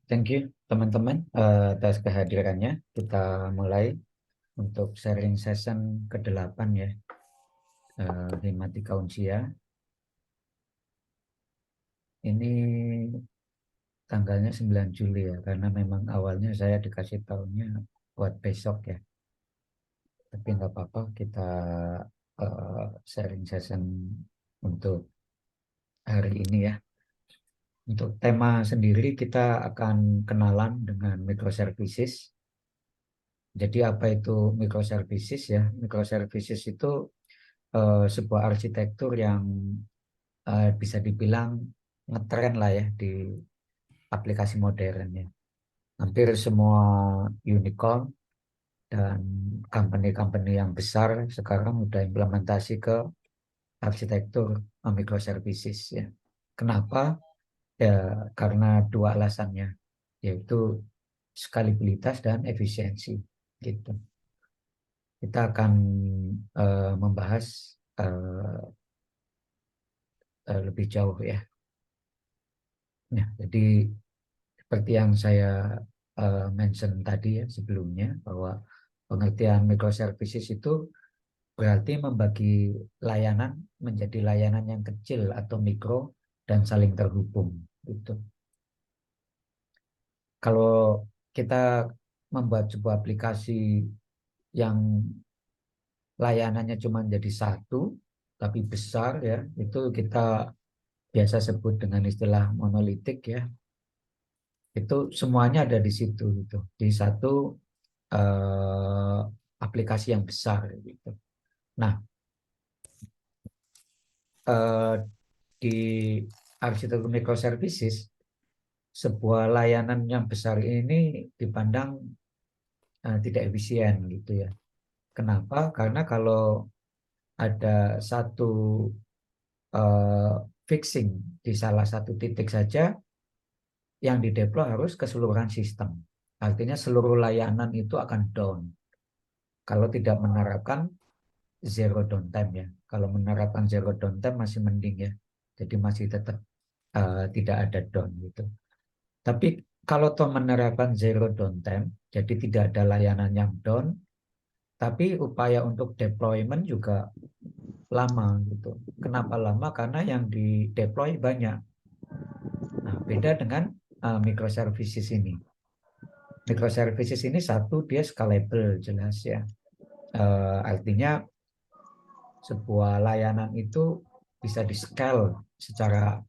Thank you teman-teman atas kehadirannya. Kita mulai untuk sharing session ke-8 ya, Hematika Unsia. Ini tanggalnya 9 Juli ya, karena memang awalnya saya dikasih tahunya buat besok ya. Tapi nggak apa-apa, kita sharing session untuk hari ini ya. Untuk tema sendiri kita akan kenalan dengan microservices. Jadi apa itu microservices ya? Microservices itu sebuah arsitektur yang bisa dibilang ngetren lah ya di aplikasi modern ya. Hampir semua unicorn dan company-company yang besar sekarang udah implementasi ke arsitektur microservices ya. Kenapa? Ya karena dua alasannya, yaitu skalabilitas dan efisiensi gitu. Kita akan membahas lebih jauh ya. Nah, jadi seperti yang saya mention tadi ya sebelumnya, bahwa pengertian microservices itu berarti membagi layanan menjadi layanan yang kecil atau mikro dan saling terhubung gitu. Kalau kita membuat sebuah aplikasi yang layanannya cuma jadi satu tapi besar ya, itu kita biasa sebut dengan istilah monolitik ya. Itu semuanya ada di situ gitu, di satu eh, aplikasi yang besar gitu. Nah, eh, di arsitektur microservices, sebuah layanan yang besar ini dipandang tidak efisien gitu ya. Kenapa? Karena kalau ada satu eh, fixing di salah satu titik saja, yang dideploy harus keseluruhan sistem. Artinya seluruh layanan itu akan down. Kalau tidak menerapkan zero downtime ya. Kalau menerapkan zero downtime masih mending ya. Jadi masih tetap tidak ada down gitu. Tapi kalau toh menerapkan zero downtime, jadi tidak ada layanan yang down, tapi upaya untuk deployment juga lama gitu. Kenapa lama? Karena yang di deploy banyak. Nah, beda dengan microservices ini. Microservices ini satu, dia scalable jelas ya. Artinya sebuah layanan itu bisa di-scale secara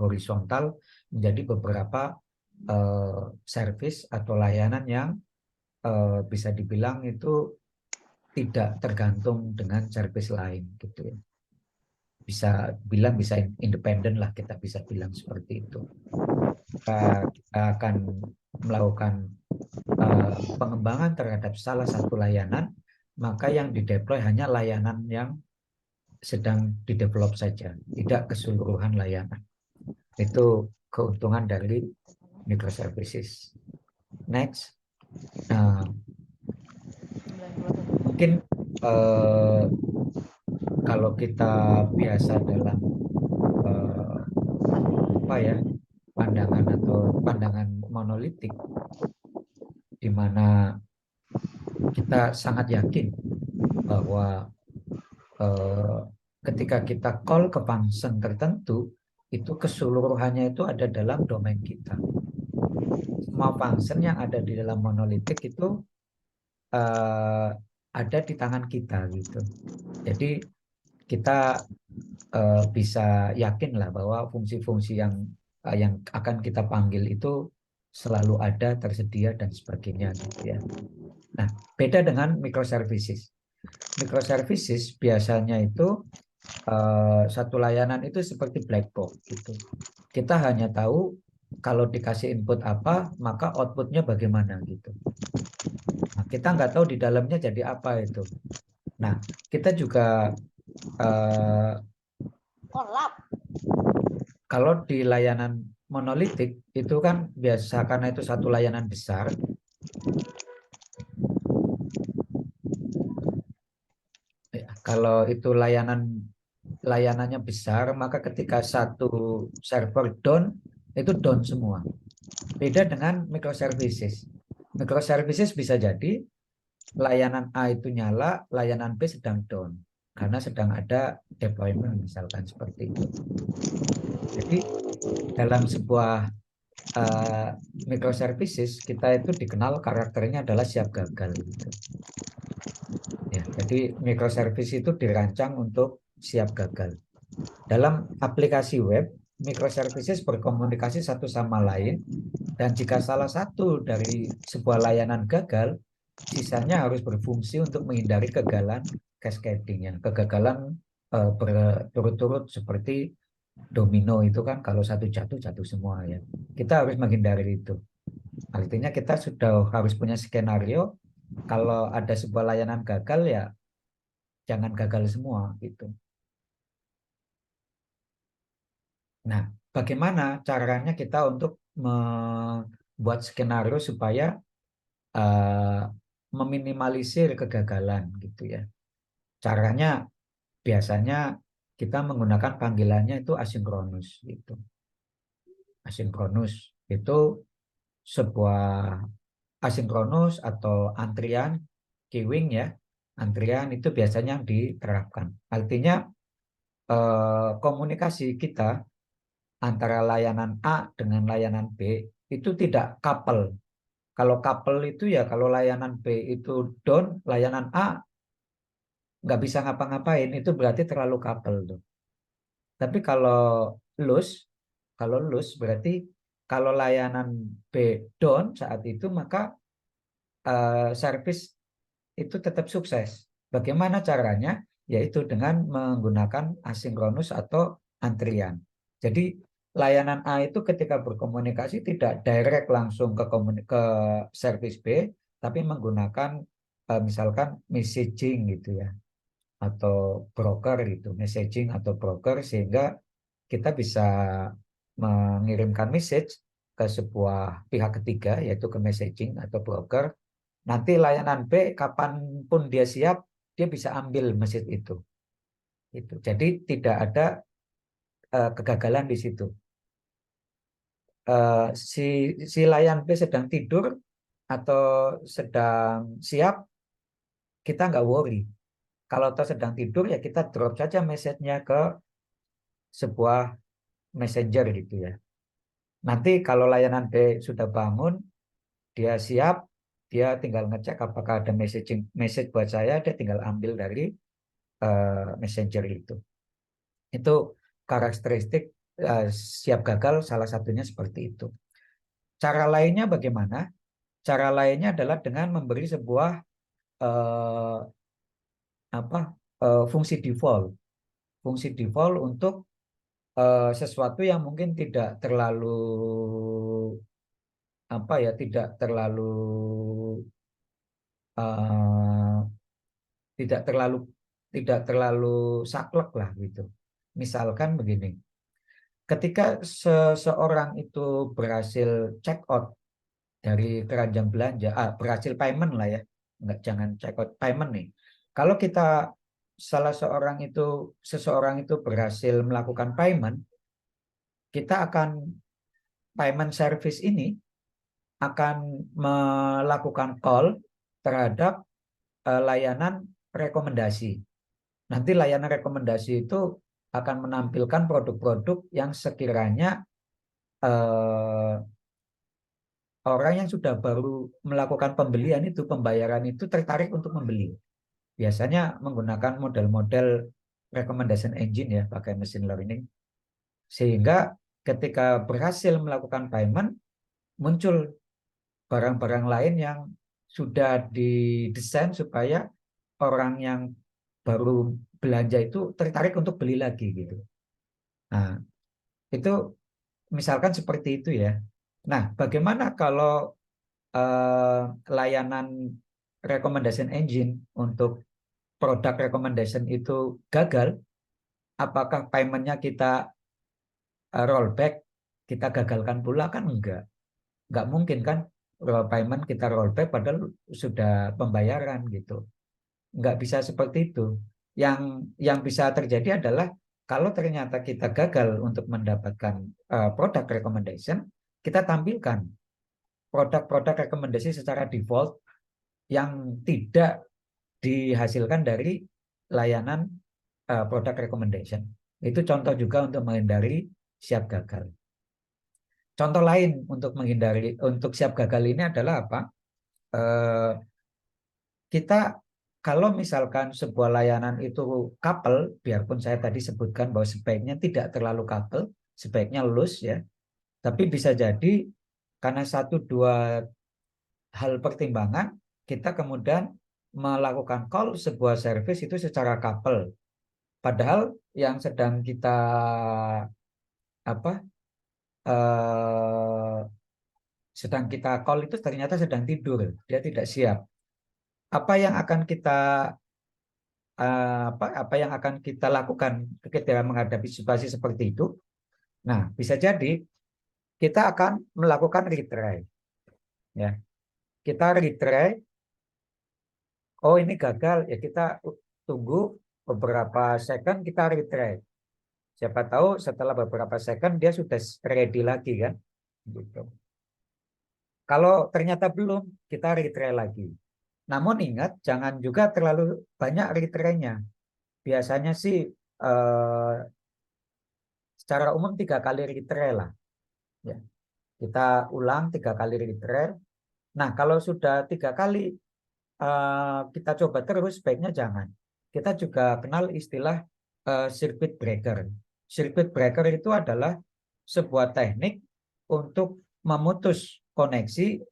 horizontal menjadi beberapa service atau layanan yang bisa dibilang itu tidak tergantung dengan service lain gitu ya. Bisa independen lah, kita bisa bilang seperti itu. Kita akan melakukan pengembangan terhadap salah satu layanan, maka yang dideploy hanya layanan yang sedang didevelop saja, tidak keseluruhan layanan. Itu keuntungan dari microservices. Next, mungkin kalau kita biasa dalam apa ya, pandangan monolitik, di mana kita sangat yakin bahwa ketika kita call ke function tertentu, itu keseluruhannya itu ada dalam domain kita. Semua function yang ada di dalam monolitik itu ada di tangan kita gitu. Jadi kita bisa yakin lah bahwa fungsi-fungsi yang akan kita panggil itu selalu ada, tersedia dan sebagainya gitu ya. Nah, beda dengan microservices. Microservices biasanya itu satu layanan itu seperti black box gitu. Kita hanya tahu kalau dikasih input apa, maka outputnya bagaimana gitu. Nah, kita nggak tahu di dalamnya jadi apa itu. Nah, kita juga kalau di layanan monolitik itu kan biasa, karena itu satu layanan besar. Kalau itu layanannya besar, maka ketika satu server down, itu down semua. Beda dengan microservices. Microservices bisa jadi layanan A itu nyala, layanan B sedang down karena sedang ada deployment misalkan seperti itu. Jadi dalam sebuah uh, microservices kita itu dikenal karakternya adalah siap gagal gitu. Ya, jadi microservice itu dirancang untuk siap gagal. Dalam aplikasi web, microservices berkomunikasi satu sama lain dan jika salah satu dari sebuah layanan gagal, sisanya harus berfungsi untuk menghindari kegagalan cascading ya, kegagalan berturut-turut seperti domino itu kan kalau satu jatuh jatuh semua ya. Kita harus menghindari itu. Artinya kita sudah harus punya skenario kalau ada sebuah layanan gagal ya jangan gagal semua gitu. Nah, bagaimana caranya kita untuk membuat skenario supaya uh, meminimalisir kegagalan gitu ya. Caranya biasanya kita menggunakan panggilannya itu asinkronus gitu. Asinkronus itu sebuah asinkronus atau antrian queuing ya. Antrian itu biasanya yang diterapkan. Artinya komunikasi kita antara layanan A dengan layanan B itu tidak couple. Kalau couple itu ya kalau layanan B itu down, layanan A nggak bisa ngapa-ngapain, itu berarti terlalu couple tuh. Tapi loose, kalau loose berarti kalau layanan B down saat itu maka service itu tetap sukses. Bagaimana caranya? Yaitu dengan menggunakan asinkronus atau antrian. Jadi layanan A itu ketika berkomunikasi tidak direct langsung ke service B, tapi menggunakan misalkan messaging gitu ya, atau broker gitu, messaging atau broker sehingga kita bisa mengirimkan message ke sebuah pihak ketiga yaitu ke messaging atau broker. Nanti layanan B kapanpun dia siap, dia bisa ambil message itu. Itu. Jadi tidak ada kegagalan di situ. Si layan B sedang tidur atau sedang siap, kita nggak worry. Kalau toh sedang tidur ya kita drop saja message-nya ke sebuah messenger gitu ya. Nanti kalau layanan B sudah bangun, dia siap, dia tinggal ngecek apakah ada message buat saya, dia tinggal ambil dari messenger itu. Itu karakteristik siap gagal salah satunya seperti itu. Cara lainnya bagaimana? Cara lainnya adalah dengan memberi sebuah eh, apa fungsi default. Fungsi default untuk sesuatu yang mungkin tidak terlalu apa ya, eh, tidak terlalu tidak terlalu saklek lah gitu. Misalkan begini, ketika seseorang itu berhasil check out dari keranjang belanja, berhasil payment lah ya, nggak jangan check out payment nih. Kalau kita seseorang itu berhasil melakukan payment, kita akan payment service ini akan melakukan call terhadap layanan rekomendasi. Nanti layanan rekomendasi itu akan menampilkan produk-produk yang sekiranya eh, orang yang sudah baru melakukan pembelian itu, pembayaran itu tertarik untuk membeli. Biasanya menggunakan model-model recommendation engine ya, pakai machine learning. Sehingga ketika berhasil melakukan payment, muncul barang-barang lain yang sudah didesain supaya orang yang baru belanja itu tertarik untuk beli lagi gitu. Nah, itu misalkan seperti itu ya. Nah, bagaimana kalau eh, layanan recommendation engine untuk produk recommendation itu gagal? Apakah paymentnya kita rollback, kita gagalkan pula kan enggak mungkin kan payment kita rollback padahal sudah pembayaran gitu. Enggak bisa seperti itu. Yang yang bisa terjadi adalah kalau ternyata kita gagal untuk mendapatkan produk recommendation, kita tampilkan produk-produk rekomendasi secara default yang tidak dihasilkan dari layanan product recommendation. Itu contoh juga untuk menghindari siap gagal. Contoh lain untuk siap gagal ini adalah apa? Kita kalau misalkan sebuah layanan itu couple, biarpun saya tadi sebutkan bahwa sebaiknya tidak terlalu couple, sebaiknya loose ya, tapi bisa jadi karena satu dua hal pertimbangan, kita kemudian melakukan call sebuah service itu secara couple. Padahal yang sedang kita apa eh, sedang kita call itu ternyata sedang tidur, dia tidak siap. Apa yang akan kita apa yang akan kita lakukan ketika menghadapi situasi seperti itu? Nah, bisa jadi kita akan melakukan retry, ya. Kita retry, oh ini gagal, ya kita tunggu beberapa second, kita retry. Siapa tahu setelah beberapa second dia sudah ready lagi kan, gitu. Kalau ternyata belum, kita retry lagi. Namun ingat, jangan juga terlalu banyak retry-nya. Biasanya sih eh, secara umum 3 kali retry lah. Ya. Kita ulang 3 kali retry. Nah, kalau sudah 3 kali kita coba terus, sebaiknya jangan. Kita juga kenal istilah circuit breaker. Circuit breaker itu adalah sebuah teknik untuk memutus koneksi,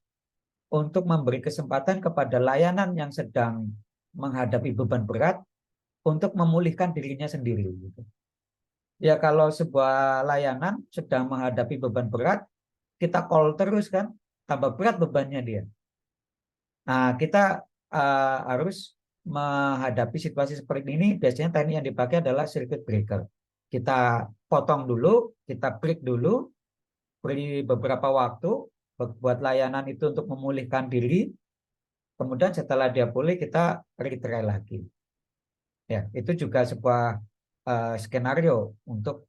untuk memberi kesempatan kepada layanan yang sedang menghadapi beban berat untuk memulihkan dirinya sendiri. Gitu. Ya kalau sebuah layanan sedang menghadapi beban berat, kita call terus kan, tambah berat bebannya dia. Nah, kita harus menghadapi situasi seperti ini. Biasanya teknik yang dipakai adalah circuit breaker. Kita potong dulu, kita break dulu, beri beberapa waktu buat layanan itu untuk memulihkan diri. Kemudian setelah dia pulih, kita retry lagi. Ya, itu juga sebuah skenario untuk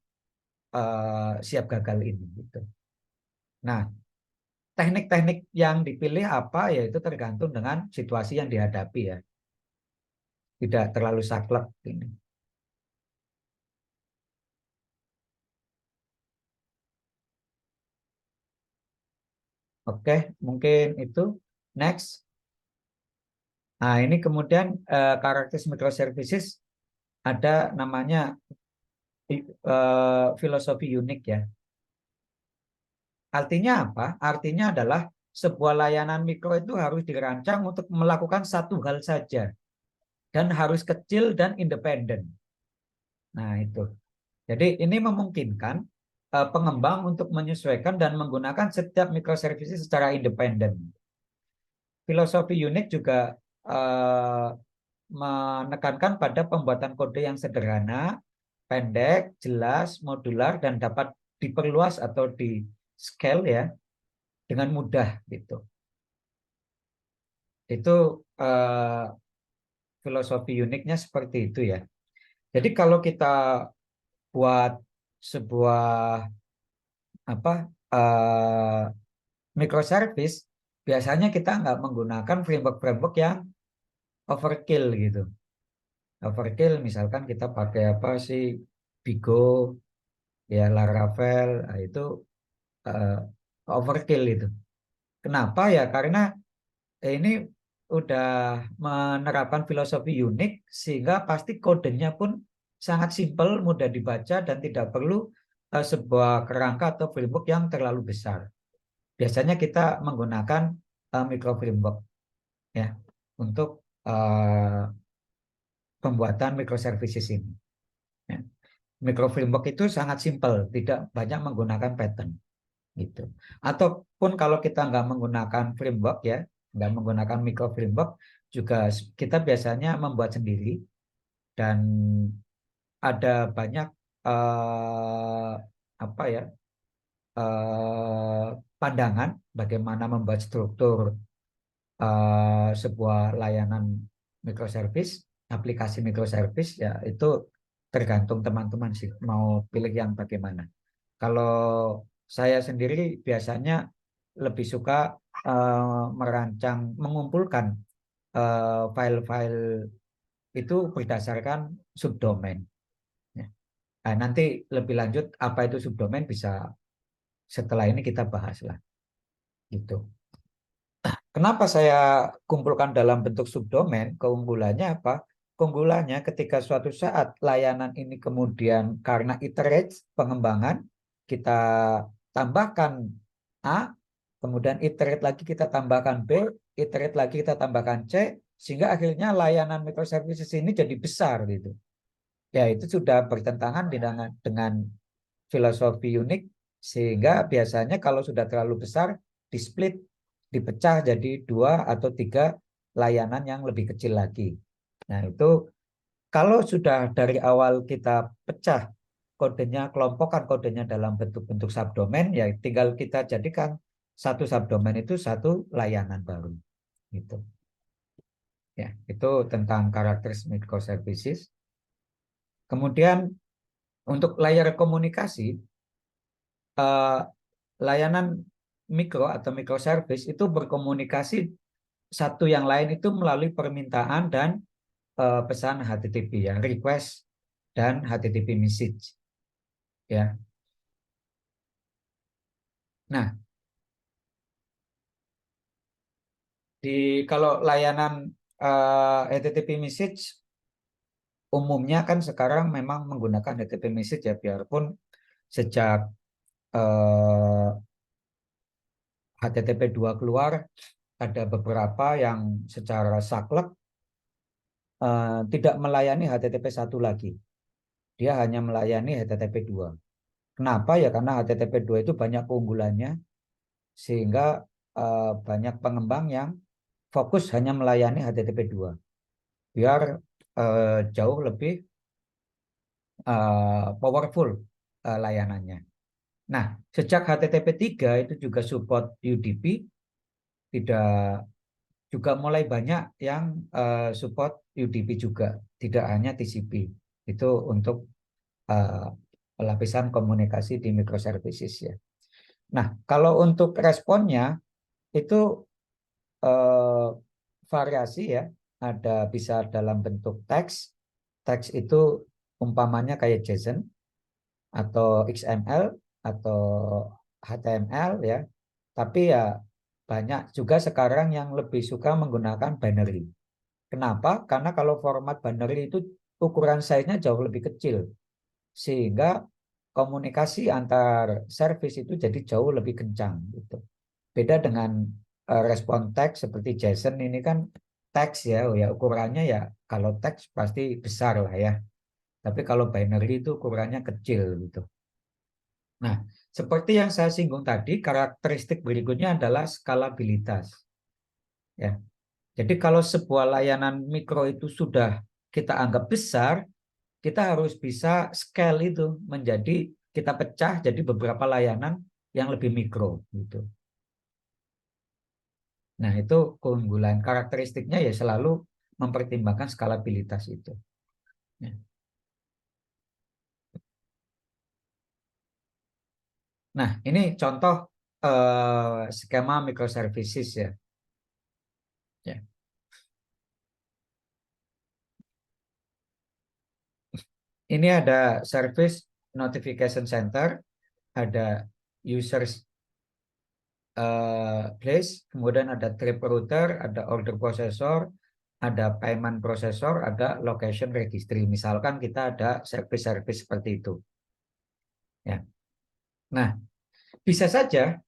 siap gagal ini. Gitu. Nah, teknik-teknik yang dipilih apa, yaitu tergantung dengan situasi yang dihadapi ya. Tidak terlalu saklek ini. Oke, mungkin itu. Next. Nah, ini kemudian karakteristik microservices ada namanya filosofi unik ya. Artinya apa? Artinya adalah sebuah layanan mikro itu harus dirancang untuk melakukan satu hal saja dan harus kecil dan independen. Nah, itu. Jadi ini memungkinkan pengembang untuk menyesuaikan dan menggunakan setiap microservices secara independen. Filosofi unik juga eh, menekankan pada pembuatan kode yang sederhana, pendek, jelas, modular, dan dapat diperluas atau di scale ya dengan mudah gitu. Itu eh, filosofi uniknya seperti itu ya. Jadi kalau kita buat sebuah apa microservice, biasanya kita nggak menggunakan framework-framework yang overkill gitu. Overkill misalkan kita pakai apa sih, Bigo, ya Laravel, nah itu eh, overkill itu. Kenapa ya? Karena ini udah menerapkan filosofi unik sehingga pasti kodenya pun sangat simpel, mudah dibaca dan tidak perlu sebuah kerangka atau framework yang terlalu besar. Biasanya kita menggunakan micro framework ya untuk uh, pembuatan microservices ini. Ya. Micro framework itu sangat simpel, tidak banyak menggunakan pattern gitu. Ataupun kalau kita nggak menggunakan framework ya, nggak menggunakan micro framework, juga kita biasanya membuat sendiri dan ada banyak eh, apa ya eh, pandangan bagaimana membuat struktur sebuah layanan microservice, aplikasi microservice ya itu tergantung teman-teman sih mau pilih yang bagaimana. Kalau saya sendiri biasanya lebih suka mengumpulkan file-file itu berdasarkan subdomain. Ya. Nah, nanti lebih lanjut apa itu subdomain bisa setelah ini kita bahas lah. Gitu. Kenapa saya kumpulkan dalam bentuk subdomain? Keunggulannya apa? Keunggulannya ketika suatu saat layanan ini kemudian karena iterate pengembangan, kita tambahkan A, kemudian iterate lagi kita tambahkan B, iterate lagi kita tambahkan C, sehingga akhirnya layanan microservices ini jadi besar gitu. Ya, itu sudah bertentangan dengan filosofi unik, sehingga biasanya kalau sudah terlalu besar, di-split, dipecah jadi 2 atau 3 layanan yang lebih kecil lagi. Nah, itu kalau sudah dari awal kita pecah kodenya, kelompokkan kodenya dalam bentuk-bentuk subdomain, ya tinggal kita jadikan satu subdomain itu satu layanan baru. Gitu. Ya, itu tentang karakteristik microservices. Kemudian untuk layer komunikasi, eh, layanan mikro atau microservice itu berkomunikasi satu yang lain itu melalui permintaan dan pesan HTTP ya, request dan HTTP message ya. Nah, kalau layanan HTTP message umumnya kan sekarang memang menggunakan HTTP message ya, biarpun sejak HTTP 2 keluar ada beberapa yang secara saklek tidak melayani HTTP 1 lagi. Dia hanya melayani HTTP 2. Kenapa? Ya karena HTTP 2 itu banyak keunggulannya, sehingga banyak pengembang yang fokus hanya melayani HTTP 2. Biar jauh lebih powerful layanannya. Nah, sejak HTTP 3 itu juga support UDP, tidak juga mulai banyak yang support UDP juga, tidak hanya TCP. Itu untuk uh, lapisan komunikasi di microservices ya. Nah, kalau untuk responnya itu uh, variasi ya, ada bisa dalam bentuk teks. Teks itu umpamanya kayak JSON atau XML atau HTML ya. Tapi ya banyak juga sekarang yang lebih suka menggunakan binary. Kenapa? Karena kalau format binary itu ukuran size-nya jauh lebih kecil, sehingga komunikasi antar service itu jadi jauh lebih kencang gitu. Beda dengan respon teks seperti JSON ini kan teks ya, oh ya ukurannya ya kalau teks pasti besar lah ya. Tapi kalau binary itu ukurannya kecil gitu. Nah, seperti yang saya singgung tadi, karakteristik berikutnya adalah skalabilitas. Ya, jadi kalau sebuah layanan mikro itu sudah kita anggap besar, kita harus bisa scale itu menjadi kita pecah jadi beberapa layanan yang lebih mikro gitu. Nah, itu keunggulan karakteristiknya ya selalu mempertimbangkan skalabilitas itu. Ya. Nah, ini contoh skema microservices ya. Ya. Ini ada service notification center, ada users place, kemudian ada trip router, ada order processor, ada payment processor, ada location registry. Misalkan kita ada service-service seperti itu. Ya. Nah, bisa saja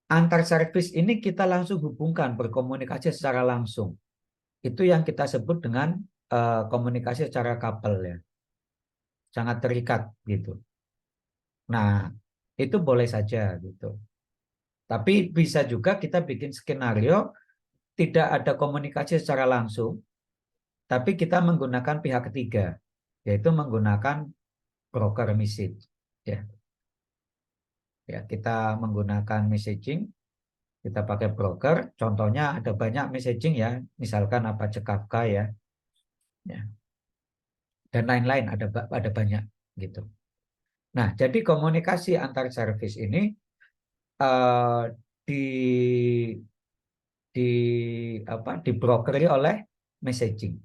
antar service ini kita langsung hubungkan, berkomunikasi secara langsung. Itu yang kita sebut dengan komunikasi secara couple ya, sangat terikat gitu. Nah, itu boleh saja gitu. Tapi bisa juga kita bikin skenario tidak ada komunikasi secara langsung, tapi kita menggunakan pihak ketiga, yaitu menggunakan broker message. Ya, ya kita menggunakan messaging, kita pakai broker. Contohnya ada banyak messaging ya, misalkan apa Kafka ya, ya dan lain-lain ada banyak gitu. Nah, jadi komunikasi antar service ini eh, di di dibrokeri oleh messaging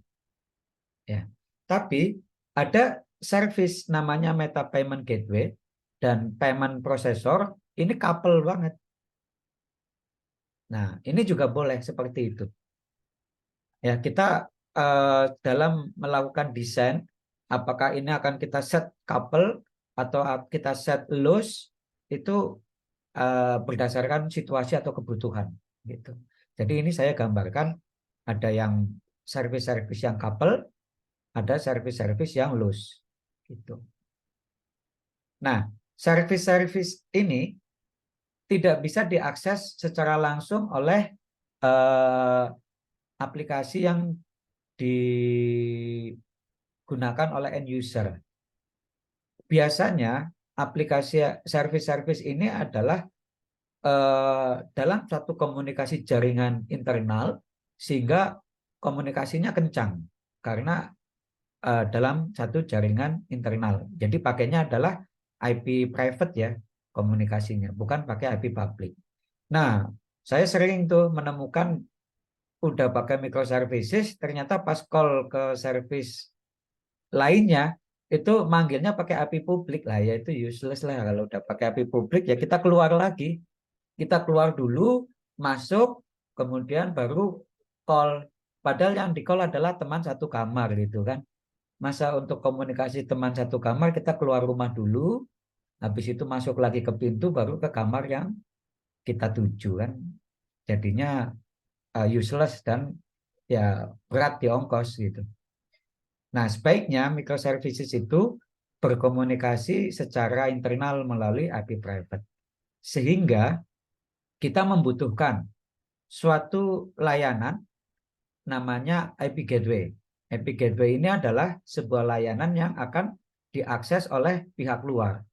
ya. Tapi ada service namanya Meta Payment Gateway dan Payment Processor, ini couple banget. Nah, ini juga boleh seperti itu. Ya, kita dalam melakukan desain, apakah ini akan kita set couple atau kita set loose, itu berdasarkan situasi atau kebutuhan gitu. Jadi ini saya gambarkan ada yang service-service yang couple, ada service-service yang loose gitu. Nah, service-service ini tidak bisa diakses secara langsung oleh eh, aplikasi yang digunakan oleh end user. Biasanya aplikasi service-service ini adalah dalam satu komunikasi jaringan internal sehingga komunikasinya kencang karena dalam satu jaringan internal. Jadi pakainya adalah IP private ya komunikasinya, bukan pakai IP public. Nah, saya sering tuh menemukan udah pakai microservices, ternyata pas call ke service lainnya itu manggilnya pakai API publik lah, ya itu useless lah. Kalau udah pakai API publik ya kita keluar lagi, kita keluar dulu, masuk, kemudian baru call. Padahal yang di call adalah teman satu kamar gitu kan. Masa untuk komunikasi teman satu kamar kita keluar rumah dulu, habis itu masuk lagi ke pintu baru ke kamar yang kita tuju kan. Jadinya useless dan ya berat di ongkos gitu. Nah, sebaiknya microservices itu berkomunikasi secara internal melalui API private. Sehingga kita membutuhkan suatu layanan namanya IP Gateway. IP Gateway ini adalah sebuah layanan yang akan diakses oleh pihak luar.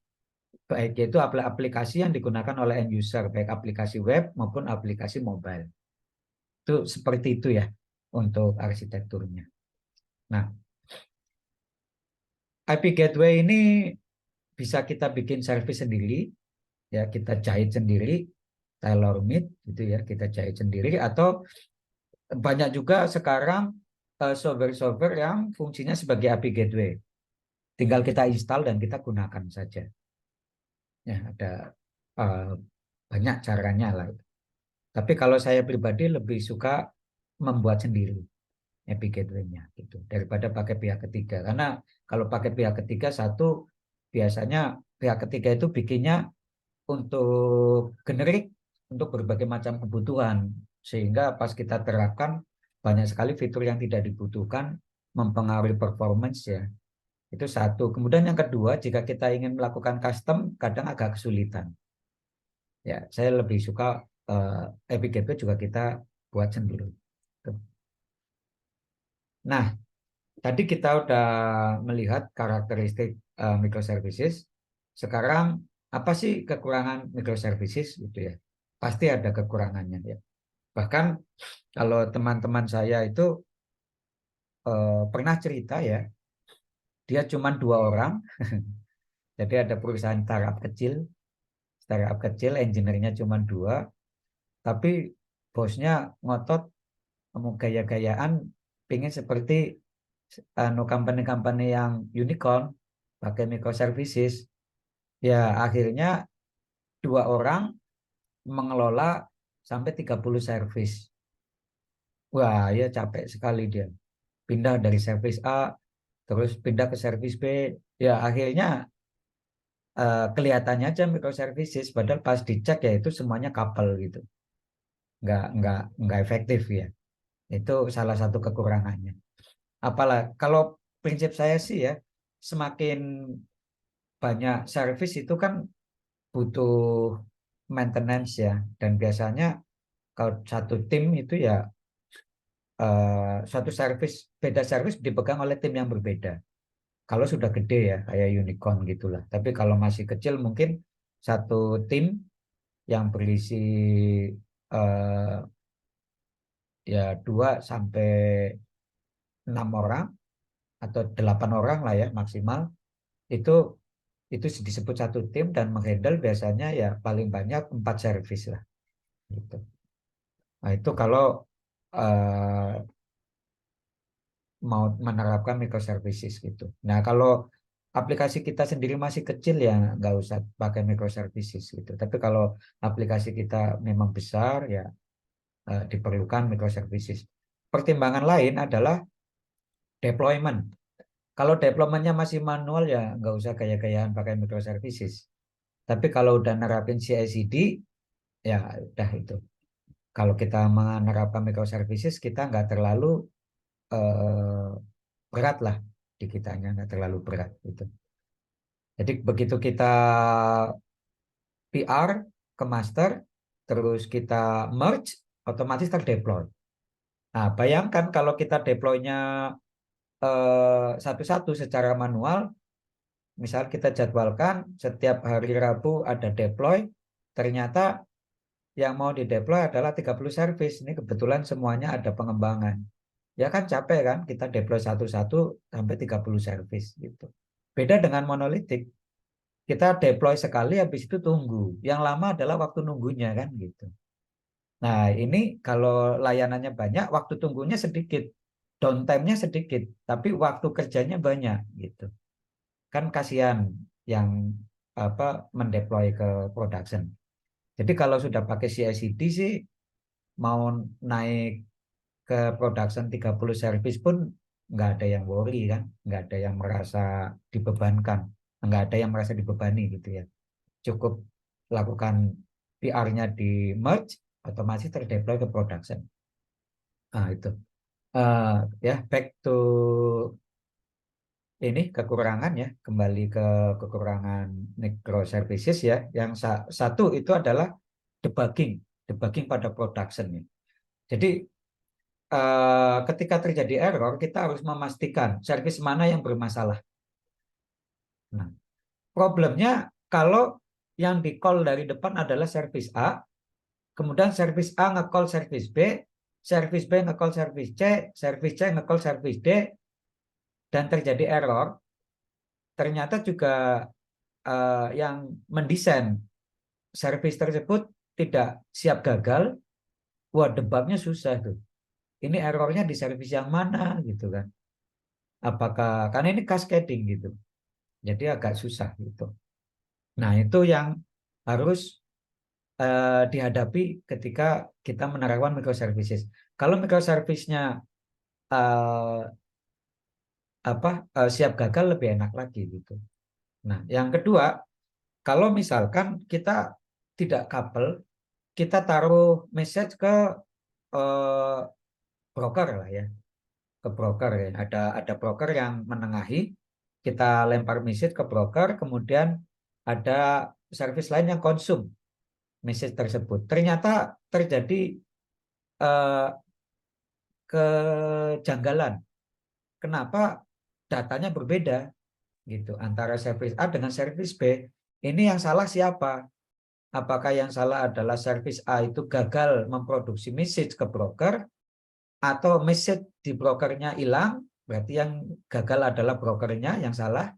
Baik itu aplikasi yang digunakan oleh end user, baik aplikasi web maupun aplikasi mobile. Itu seperti itu ya untuk arsitekturnya. Nah, IP Gateway ini bisa kita bikin service sendiri, ya kita jahit sendiri, tailor made gitu ya, kita jahit sendiri, atau banyak juga sekarang software-software yang fungsinya sebagai API gateway. Tinggal kita install dan kita gunakan saja. Ya, ada uh, banyak caranya lah. Tapi kalau saya pribadi lebih suka membuat sendiri API gateway-nya gitu daripada pakai pihak ketiga. Karena kalau pakai pihak ketiga, satu biasanya pihak ketiga itu bikinnya untuk generik untuk berbagai macam kebutuhan, sehingga pas kita terapkan banyak sekali fitur yang tidak dibutuhkan, mempengaruhi performance ya. Itu satu. Kemudian yang kedua, jika kita ingin melakukan custom kadang agak kesulitan. Ya, saya lebih suka Epic Gateway juga kita buat sendiri. Nah, tadi kita udah melihat karakteristik microservices. Sekarang apa sih kekurangan microservices gitu ya? Pasti ada kekurangannya ya. Bahkan kalau teman-teman saya itu pernah cerita ya, dia cuma 2 orang. Jadi ada perusahaan startup kecil, engineer-nya cuma 2, tapi bosnya ngotot mau gaya-gayaan, pengen seperti company-company yang unicorn, pakai microservices. Ya akhirnya 2 orang mengelola sampai 30 service. Wah ya capek sekali dia. Pindah dari service A, terus pindah ke service B. Ya akhirnya kelihatannya aja microservices, padahal pas dicek ya itu semuanya couple gitu. Nggak efektif ya. Itu salah satu kekurangannya. Apalah kalau prinsip saya sih ya, semakin banyak service itu kan butuh maintenance ya, dan biasanya kalau satu tim itu ya satu service, beda service dipegang oleh tim yang berbeda. Kalau sudah gede ya kayak unicorn gitulah. Tapi kalau masih kecil mungkin satu tim yang berisi eh, ya 2 sampai 6 orang atau 8 orang lah ya maksimal, itu itu disebut satu tim dan menghandle biasanya ya paling banyak 4 service lah. Gitu. Nah itu kalau mau menerapkan microservices gitu. Nah kalau aplikasi kita sendiri masih kecil ya nggak usah pakai microservices gitu. Tapi kalau aplikasi kita memang besar ya diperlukan microservices. Pertimbangan lain adalah deployment. Kalau deploymentnya masih manual ya nggak usah gaya-gayaan pakai microservices. Tapi kalau udah nerapin CI/CD ya udah itu. Kalau kita menerapkan microservices kita nggak terlalu eh, berat lah di kitanya, nggak terlalu berat gitu. Jadi begitu kita PR ke master, terus kita merge, otomatis terdeploy. Nah, bayangkan kalau kita deploy-nya satu-satu secara manual, misal kita jadwalkan setiap hari Rabu ada deploy, ternyata yang mau dideploy adalah 30 service. Ini kebetulan semuanya ada pengembangan. Ya kan capek kan, kita deploy satu-satu sampai 30 service gitu. Beda dengan monolitik. Kita deploy sekali habis itu tunggu. Yang lama adalah waktu nunggunya kan gitu. Nah, ini kalau layanannya banyak, waktu tunggunya sedikit, downtime-nya sedikit, tapi waktu kerjanya banyak gitu. Kan kasihan yang apa mendeploy ke production. Jadi kalau sudah pakai CI/CD sih mau naik ke production 30 service pun nggak ada yang worry kan, nggak ada yang merasa dibebankan, nggak ada yang merasa dibebani gitu ya. Cukup lakukan PR-nya di merge, otomatis terdeploy ke production. Nah, itu. Eh, ya, back to ini kekurangan ya, kembali ke kekurangan microservices ya. Yang satu itu adalah debugging, debugging pada production ya. Jadi ketika terjadi error, kita harus memastikan service mana yang bermasalah. Nah, problemnya kalau yang di call dari depan adalah service A, kemudian service A nge-call service B nge-call service C nge-call service D, dan terjadi error, ternyata juga yang mendesain service tersebut tidak siap gagal, wah debugnya susah tuh. Ini errornya di service yang mana gitu kan. Apakah, karena ini cascading gitu. Jadi agak susah gitu. Nah itu yang harus dihadapi ketika kita menerapkan microservices. Kalau microservice-nya uh, siap gagal lebih enak lagi gitu. Nah, yang kedua, kalau misalkan kita tidak couple, kita taruh message ke uh, broker lah ya, ke broker ya. Ada broker yang menengahi, kita lempar message ke broker, kemudian ada service lain yang konsum message tersebut. Ternyata terjadi uh, kejanggalan. Kenapa datanya berbeda gitu antara service A dengan service B? Ini yang salah siapa? Apakah yang salah adalah service A itu gagal memproduksi message ke broker, atau message di brokernya hilang, berarti yang gagal adalah brokernya yang salah,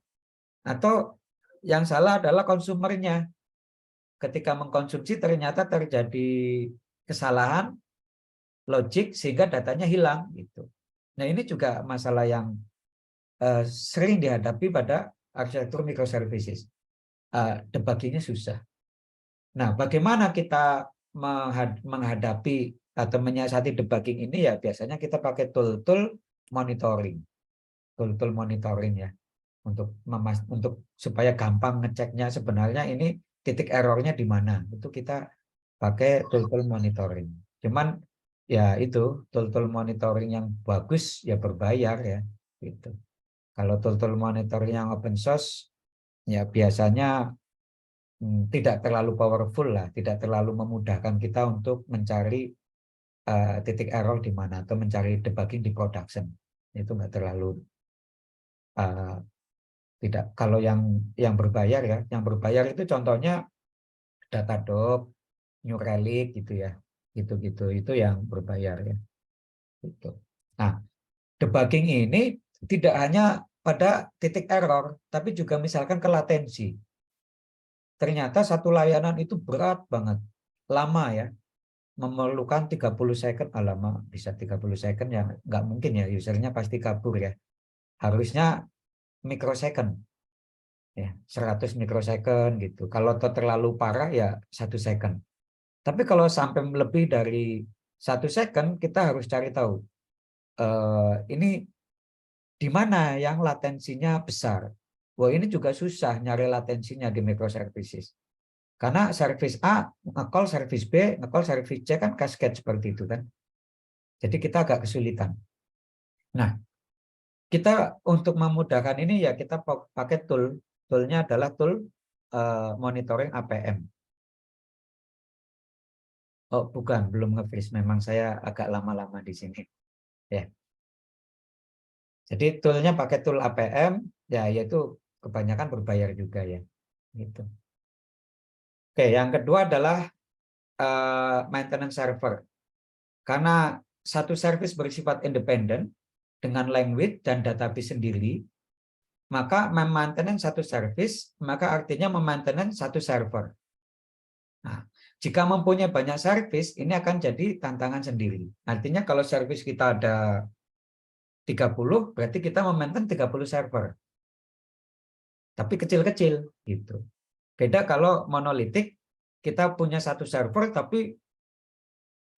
atau yang salah adalah konsumernya. Ketika mengkonsumsi ternyata terjadi kesalahan logik sehingga datanya hilang gitu. Nah, ini juga masalah yang sering dihadapi pada arsitektur microservices. Debuggingnya susah. Nah, bagaimana kita menghadapi atau menyiasati debugging ini ya biasanya kita pakai tool-tool monitoring. Tool-tool monitoring ya untuk supaya gampang ngeceknya sebenarnya ini titik errornya di mana. Itu kita pakai tool-tool monitoring. Cuman ya itu tool-tool monitoring yang bagus ya berbayar ya gitu. Kalau tool-tool monitoring yang open source ya biasanya tidak terlalu powerful lah, tidak terlalu memudahkan kita untuk mencari titik error di mana atau mencari debugging di production. Itu nggak terlalu uh, tidak. Kalau yang berbayar ya, yang berbayar itu contohnya Datadog, New Relic gitu ya, gitu-gitu itu yang berbayar ya. Gitu. Nah, debugging ini tidak hanya pada titik error, tapi juga misalkan ke latensi. ternyata satu layanan itu berat banget, lama ya, memerlukan 30 second, lama bisa 30 second ya, nggak mungkin ya, usernya pasti kabur ya. Harusnya mikrosecond ya, 100 mikrosecond gitu. Kalau terlalu parah ya 1 second. Tapi kalau sampai lebih dari 1 second, kita harus cari tahu ini di mana yang latensinya besar. Wah, ini juga susah nyari latensinya di microservices. Karena service A nge-call service B, nge-call service C kan cascade seperti itu kan. Jadi kita agak kesulitan. Nah, kita untuk memudahkan ini ya kita pakai tool. Toolnya adalah tool monitoring APM. Oh, bukan, belum nge-freeze. Memang saya agak lama-lama di sini. Ya. Jadi toolnya pakai tool APM, ya yaitu kebanyakan berbayar juga ya. Gitu. Oke, yang kedua adalah maintenance server. Karena satu service bersifat independen dengan language dan database sendiri, maka memaintenance satu service, maka artinya memaintenance satu server. Nah, jika mempunyai banyak service, ini akan jadi tantangan sendiri. Artinya kalau service kita ada 30, berarti kita memaintain 30 server. Tapi kecil-kecil gitu. Beda kalau monolitik, kita punya satu server tapi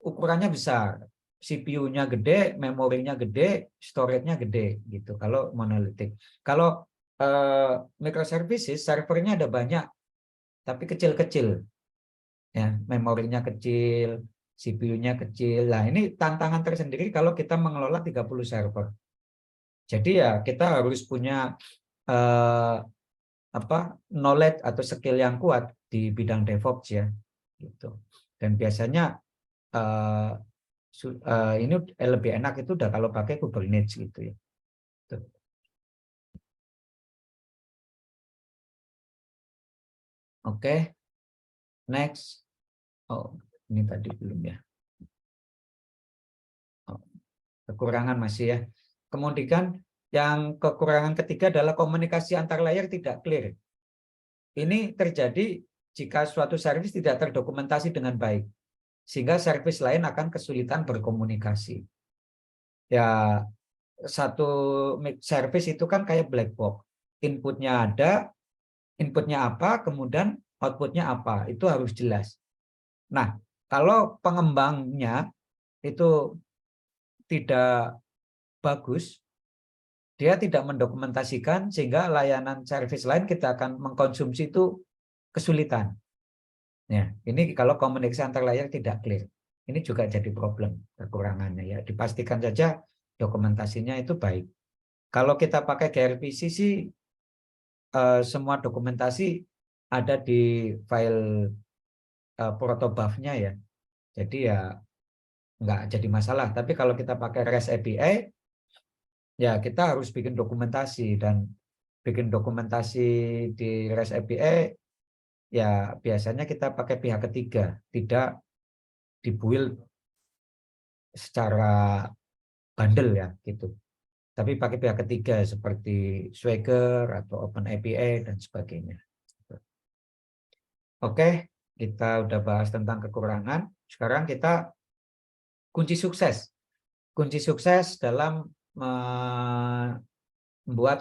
ukurannya besar. CPU-nya gede, memorinya gede, storage-nya gede gitu. Kalau monolitik. Kalau microservices, servernya ada banyak, tapi kecil-kecil. Ya, memorinya kecil, CPU-nya kecil. Nah, ini tantangan tersendiri kalau kita mengelola 30 server. Jadi ya kita harus punya knowledge atau skill yang kuat di bidang DevOps ya. Gitu. Dan biasanya ini lebih enak itu udah kalau pakai Kubernetes gitu ya. Tuh. Oke, next. Oh, ini tadi belum ya. Oh, kekurangan masih ya. Kemudian yang kekurangan ketiga adalah komunikasi antar layer tidak clear. Ini terjadi jika suatu service tidak terdokumentasi dengan baik, sehingga service lain akan kesulitan berkomunikasi. Ya, satu service itu kan kayak black box. Inputnya ada, inputnya apa, kemudian outputnya apa, itu harus jelas. Nah, kalau pengembangnya itu tidak bagus, dia tidak mendokumentasikan, sehingga layanan service lain kita akan mengkonsumsi itu kesulitan. Ya, ini kalau komunikasi antar layer tidak clear. Ini juga jadi problem kekurangannya ya. Dipastikan saja dokumentasinya itu baik. Kalau kita pakai gRPC sih semua dokumentasi ada di file protobuf-nya ya. Jadi ya nggak jadi masalah. Tapi kalau kita pakai REST API, ya kita harus bikin dokumentasi, dan bikin dokumentasi di REST API ya biasanya kita pakai pihak ketiga, tidak dibuild secara bundle ya gitu. Tapi pakai pihak ketiga seperti Swagger atau OpenAPI dan sebagainya. Oke, kita udah bahas tentang kekurangan. Sekarang kita kunci sukses. Kunci sukses dalam membuat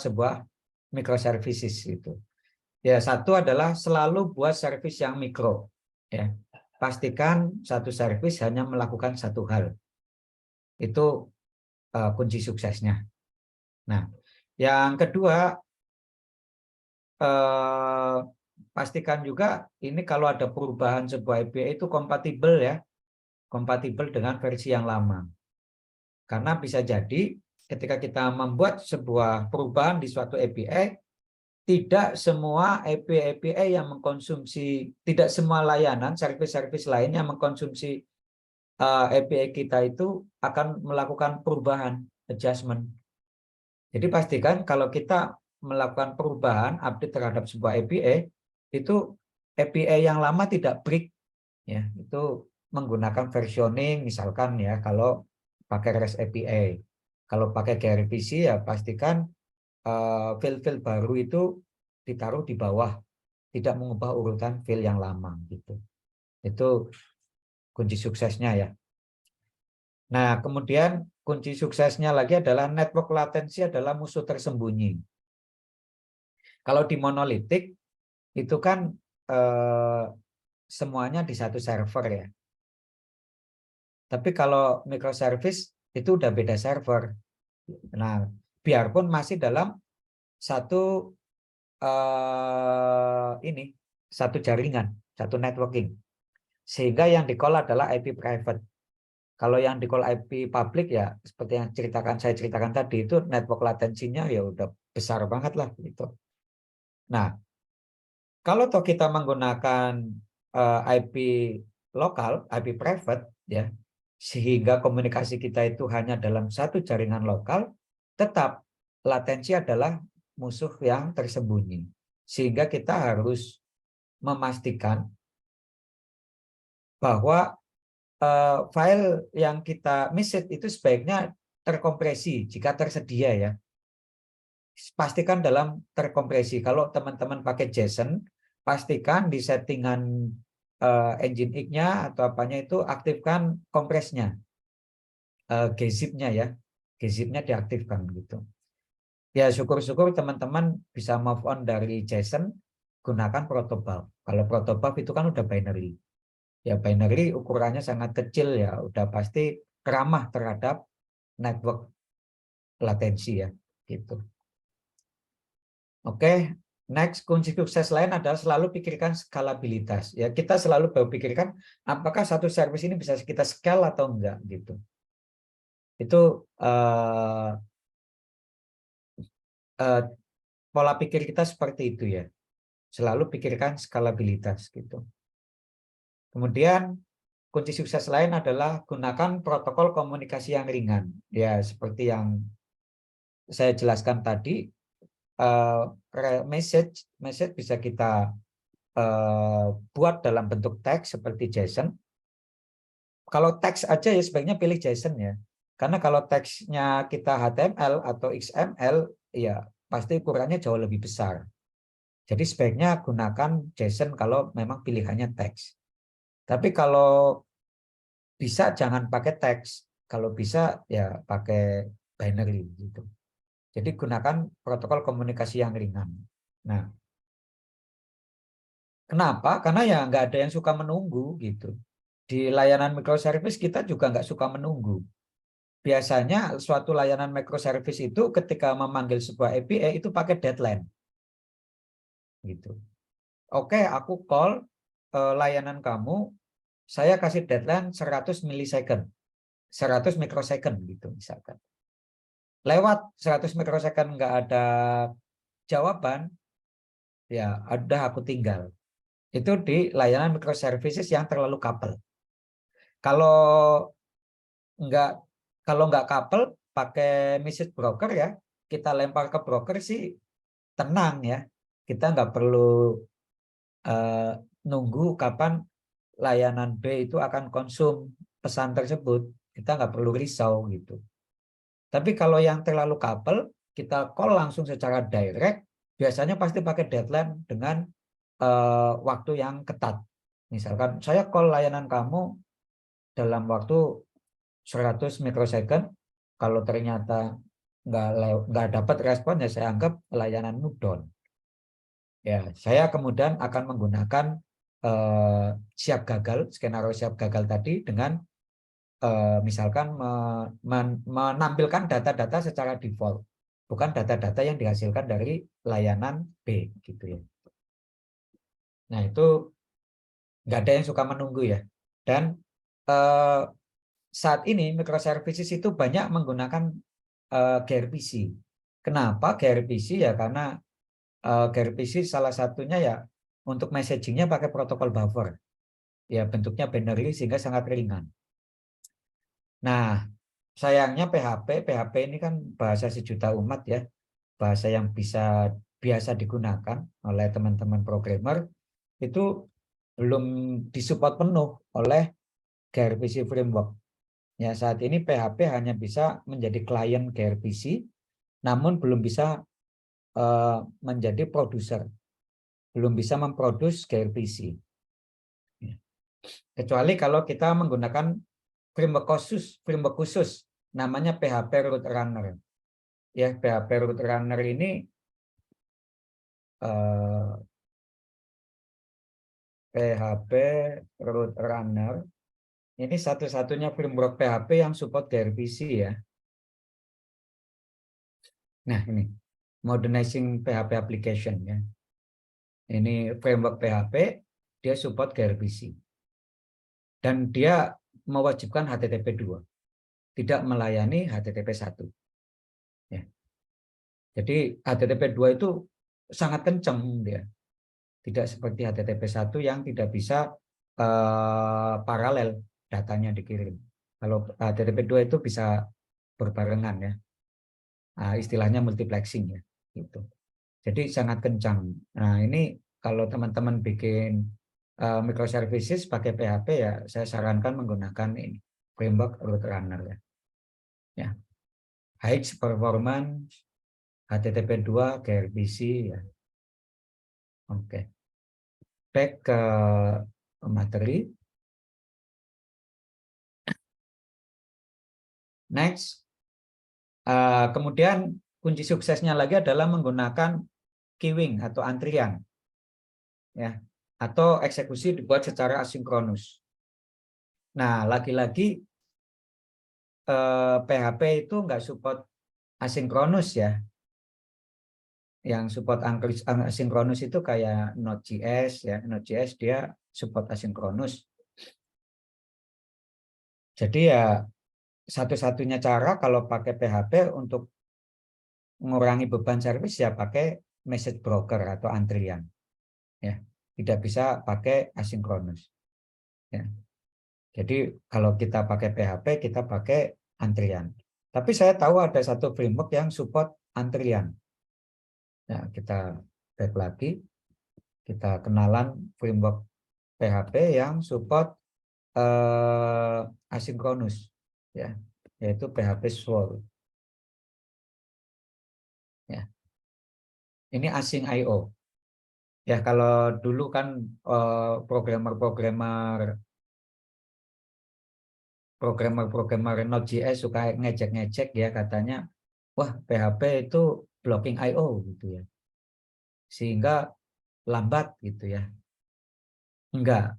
sebuah microservices itu. Ya, satu adalah selalu buat service yang mikro. Ya, pastikan satu service hanya melakukan satu hal. Itu kunci suksesnya. Nah, yang kedua, pastikan juga ini kalau ada perubahan sebuah API itu kompatibel ya, kompatibel dengan versi yang lama. Karena bisa jadi ketika kita membuat sebuah perubahan di suatu API, tidak semua API yang mengkonsumsi, tidak semua layanan, service-service lain yang mengkonsumsi API kita itu akan melakukan perubahan, adjustment. Jadi pastikan kalau kita melakukan perubahan, update terhadap sebuah API, itu API yang lama tidak break, ya, itu menggunakan versioning, misalkan ya, kalau pakai REST API. Kalau pakai gRPC ya pastikan file-file baru itu ditaruh di bawah, tidak mengubah urutan file yang lama gitu. Itu kunci suksesnya ya. Nah, kemudian kunci suksesnya lagi adalah network latency adalah musuh tersembunyi. Kalau di monolitik itu kan semuanya di satu server ya. Tapi kalau microservice itu udah beda server. Nah, biarpun masih dalam satu satu jaringan, satu networking. Sehingga yang di-call adalah IP private. Kalau yang di-call IP public ya seperti yang saya ceritakan tadi itu network latensinya ya udah besar banget lah gitu. Nah, kalau toh kita menggunakan IP lokal, IP private ya, sehingga komunikasi kita itu hanya dalam satu jaringan lokal, tetap latensi adalah musuh yang tersembunyi. Sehingga kita harus memastikan bahwa file yang kita message itu sebaiknya terkompresi jika tersedia ya. Pastikan dalam terkompresi. Kalau teman-teman pakai JSON, pastikan di settingan engine ink-nya atau apanya itu aktifkan kompresnya, gzip-nya ya, gzip-nya diaktifkan gitu. Ya syukur-syukur teman-teman bisa move on dari JSON, gunakan protobuf. Kalau protobuf itu kan udah binary. Ya binary ukurannya sangat kecil ya, udah pasti ramah terhadap network latensi ya, gitu. Oke, next kunci sukses lain adalah selalu pikirkan skalabilitas. Ya, kita selalu berpikirkan apakah satu service ini bisa kita scale atau enggak gitu. Itu pola pikir kita seperti itu ya. Selalu pikirkan skalabilitas gitu. Kemudian kunci sukses lain adalah gunakan protokol komunikasi yang ringan. Ya, seperti yang saya jelaskan tadi, message bisa kita buat dalam bentuk teks seperti JSON. Kalau teks aja ya sebaiknya pilih JSON ya. Karena kalau teksnya kita HTML atau XML, ya pasti ukurannya jauh lebih besar. Jadi sebaiknya gunakan JSON kalau memang pilihannya teks. Tapi kalau bisa jangan pakai teks. Kalau bisa ya pakai binary gitu. Jadi gunakan protokol komunikasi yang ringan. Nah, kenapa? Karena ya nggak ada yang suka menunggu gitu. Di layanan microservice kita juga nggak suka menunggu. Biasanya suatu layanan microservice itu ketika memanggil sebuah API itu pakai deadline. Gitu. Oke, aku call layanan kamu, saya kasih deadline 100 millisecond, 100 microsecond gitu misalkan. Lewat 100 microsecond nggak ada jawaban, ya udah aku tinggal. Itu di layanan microservices yang terlalu couple. Kalau nggak nggak couple pakai message broker ya, kita lempar ke broker sih tenang ya. Kita nggak perlu nunggu kapan layanan B itu akan konsum pesan tersebut. Kita nggak perlu risau gitu. Tapi kalau yang terlalu couple, kita call langsung secara direct, biasanya pasti pakai deadline dengan waktu yang ketat. Misalkan saya call layanan kamu dalam waktu 100 mikrosecond, kalau ternyata nggak dapat respon ya saya anggap layananmu down. Ya, saya kemudian akan menggunakan siap gagal, skenario siap gagal tadi dengan misalkan menampilkan data-data secara default, bukan data-data yang dihasilkan dari layanan B gitu ya. Nah itu nggak ada yang suka menunggu ya. Dan saat ini microservices itu banyak menggunakan gRPC. Kenapa gRPC ya? Karena gRPC salah satunya ya untuk messagingnya pakai protokol buffer. Ya bentuknya binary sehingga sangat ringan. Nah, sayangnya PHP ini kan bahasa sejuta umat ya, bahasa yang biasa digunakan oleh teman-teman programmer itu belum disupport penuh oleh gRPC framework. Ya, saat ini PHP hanya bisa menjadi klien gRPC, namun belum bisa menjadi produser. belum bisa memproduksi gRPC. Kecuali kalau kita menggunakan framework khusus namanya PHP Root Runner. Ya, PHP Root Runner ini PHP Root Runner ini satu-satunya framework PHP yang support gRPC ya. Nah, ini modernizing PHP application ya. Ini framework PHP, dia support gRPC. Dan dia mewajibkan HTTP 2, tidak melayani HTTP 1. Ya. Jadi HTTP 2 itu sangat kencang dia. Tidak seperti HTTP 1 yang tidak bisa paralel datanya dikirim. Kalau HTTP 2 itu bisa berbarengan ya. Nah, istilahnya multiplexing ya. Gitu. Jadi sangat kencang. Nah, ini kalau teman-teman bikin microservices pakai PHP ya, saya sarankan menggunakan ini framework Root Runner ya. Ya. High performance HTTP 2 gRPC ya. Oke. Back ke materi. Next. Kemudian kunci suksesnya lagi adalah menggunakan queuing atau antrian. Ya. Atau eksekusi dibuat secara asinkronus. Nah, lagi-lagi PHP itu nggak support asinkronus ya. Yang support asinkronus itu kayak Node.js ya. Node.js dia support asinkronus. Jadi ya satu-satunya cara kalau pakai PHP untuk mengurangi beban servis ya pakai message broker atau antrian. Ya, tidak bisa pakai asinkronus. Ya. Jadi kalau kita pakai PHP kita pakai antrian. Tapi saya tahu ada satu framework yang support antrian. Nah, kita back lagi, kita kenalan framework PHP yang support asinkronus, ya, yaitu PHP Swole. Ya, ini async I/O. Ya, kalau dulu kan programmer Node.js suka ngecek-ngecek ya katanya, wah PHP itu blocking I/O gitu ya, sehingga lambat gitu ya. Enggak,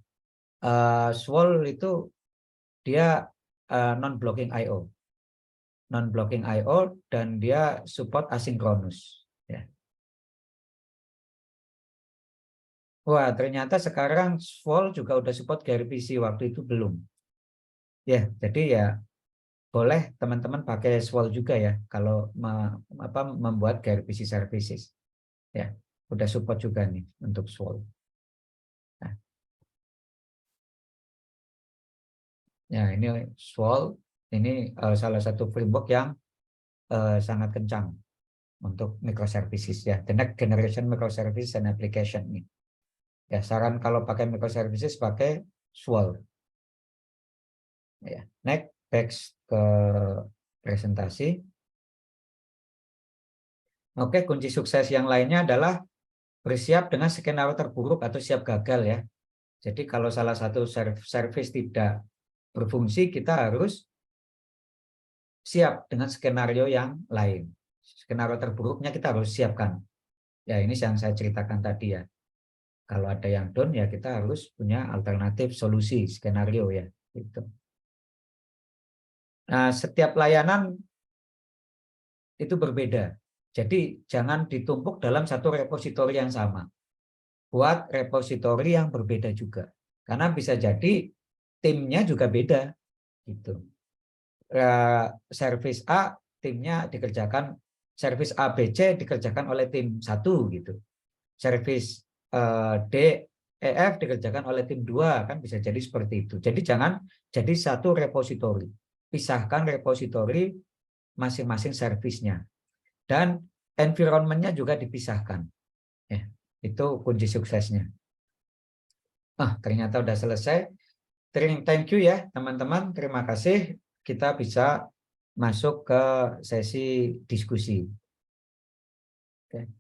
Swole itu dia non-blocking I/O, dan dia support asinkronus. Ya. Wah, ternyata sekarang Swole juga udah support gRPC, waktu itu belum. Ya, jadi ya boleh teman-teman pakai Swole juga ya kalau membuat gRPC services. Ya, udah support juga nih untuk Swole. Nah, ya ini Swole, ini salah satu framework yang sangat kencang untuk microservices ya. The next generation microservices and application nih. Ya, saran kalau pakai microservices pakai Swole. Ya, next ke presentasi. Oke, kunci sukses yang lainnya adalah bersiap dengan skenario terburuk atau siap gagal ya. Jadi kalau salah satu service tidak berfungsi, kita harus siap dengan skenario yang lain. Skenario terburuknya kita harus siapkan. Ya, ini yang saya ceritakan tadi ya. Kalau ada yang down ya kita harus punya alternatif solusi skenario ya. Gitu. Nah, setiap layanan itu berbeda. Jadi jangan ditumpuk dalam satu repositori yang sama. Buat repositori yang berbeda juga. Karena bisa jadi timnya juga beda. Gitu. Service A timnya dikerjakan, service ABC dikerjakan oleh tim 1 gitu. Service D, E, F dikerjakan oleh tim 2, kan bisa jadi seperti itu. Jadi jangan jadi satu repositori. Pisahkan repositori masing-masing servisnya. Dan environment-nya juga dipisahkan. Ya, itu kunci suksesnya. Ternyata udah selesai. Thank you ya teman-teman. Terima kasih. Kita bisa masuk ke sesi diskusi. Oke.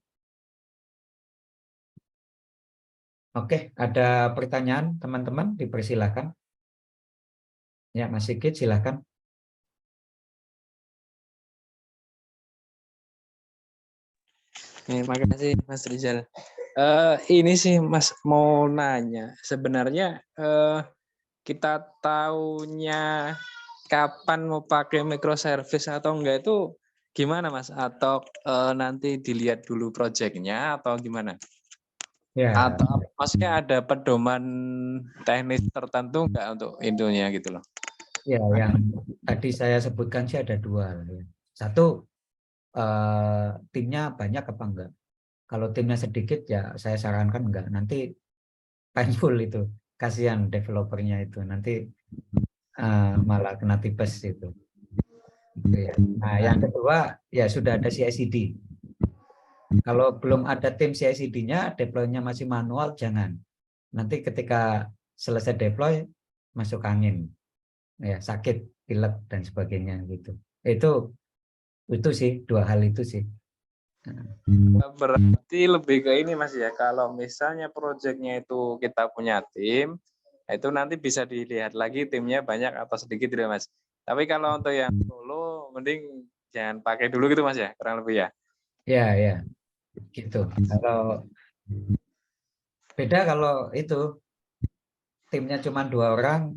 Oke, ada pertanyaan teman-teman, dipersilakan. Ya, Mas Sigit, silakan. Terima kasih Mas Rizal. Ini sih Mas mau nanya, sebenarnya kita tahunya kapan mau pakai microservice atau enggak itu gimana Mas? Atau nanti dilihat dulu proyeknya atau gimana? Ya, Atau maksudnya ada pedoman teknis tertentu enggak untuk indonya gitu loh? ya, yang tadi saya sebutkan sih ada dua. Ya. Satu, timnya banyak apa enggak? Kalau timnya sedikit ya saya sarankan enggak. Nanti painful itu, kasihan developernya itu. Nanti malah kena tipes itu. Gitu ya. Nah, yang kedua ya sudah ada CI/CD. Kalau belum ada tim CI/CD-nya, deploy-nya masih manual, jangan. Nanti ketika selesai deploy masuk angin, ya sakit, pilek dan sebagainya gitu. Itu sih dua hal itu sih. Berarti lebih ke ini Mas ya, kalau misalnya proyeknya itu kita punya tim, itu nanti bisa dilihat lagi timnya banyak atau sedikit gitu Mas. Tapi kalau untuk yang solo, mending jangan pakai dulu gitu Mas ya, kurang lebih ya. Ya, ya, gitu. Kalau beda kalau itu timnya cuma 2 orang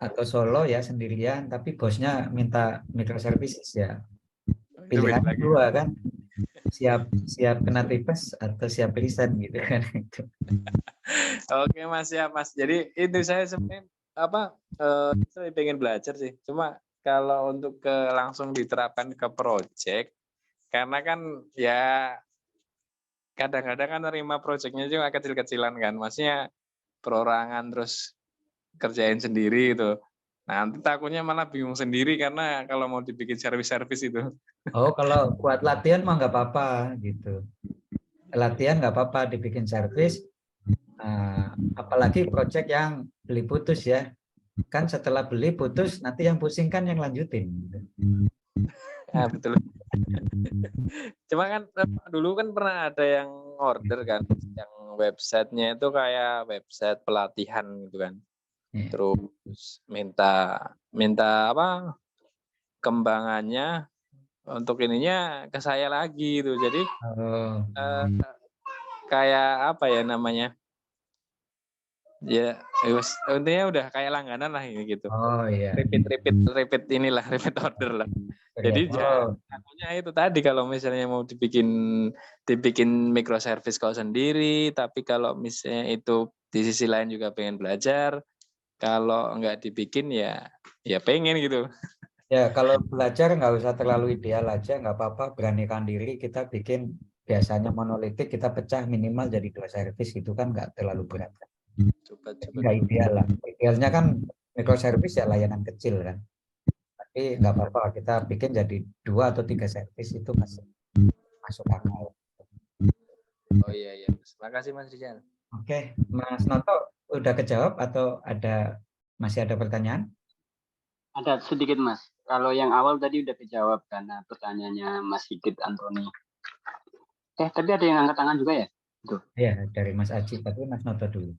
atau solo ya sendirian, tapi bosnya minta microservices ya Itu beda pilihan lagi. dua kan, siap siap kena tipes atau siap resign gitu kan. Oke Mas ya Mas. Jadi itu saya sebenarnya apa saya pengen belajar sih. Cuma kalau untuk langsung diterapkan ke project, karena kan ya kadang-kadang kan nerima projectnya juga kecil-kecilan kan. Maksudnya perorangan terus kerjain sendiri gitu. Nanti takutnya malah bingung sendiri karena kalau mau dibikin servis-servis itu. Oh, kalau buat latihan mah nggak apa-apa gitu. Latihan nggak apa-apa dibikin servis. Apalagi project yang beli putus ya. Kan setelah beli putus nanti yang pusing kan yang lanjutin. Gitu. Nah, betul. Cuma kan dulu kan pernah ada yang order kan, yang websitenya itu kayak website pelatihan gitu kan. Ya. Terus minta minta apa kembangannya untuk ininya ke saya lagi gitu. Jadi Oh, eh, kayak apa ya namanya? Ya, intinya udah kayak langganan lah ini gitu. oh iya. Repeat inilah, repeat order lah. Ya, Jadi ya kalau takutnya itu tadi kalau misalnya mau dibikin microservice kau sendiri, tapi kalau misalnya itu di sisi lain juga pengen belajar, kalau nggak dibikin ya pengen gitu. ya kalau belajar nggak usah terlalu ideal aja, nggak apa-apa. Beranikan diri kita bikin biasanya monolitik kita pecah minimal jadi 2 servis gitu kan nggak terlalu berat. Coba Jadi coba nggak coba. ideal lah. Idealnya kan microservice ya layanan kecil kan. Tapi nggak apa-apa kita bikin jadi 2 atau 3 servis itu masih masuk akal. Oh iya iya. Terima kasih Mas Rizal. Oke, Mas Noto udah kejawab atau masih ada pertanyaan? Ada sedikit Mas. Kalau yang awal tadi udah kejawab karena pertanyaannya Mas Sigit Antoni. Tapi ada yang angkat tangan juga ya? Tuh. Ya, dari Mas Aji, tapi Mas Noto dulu.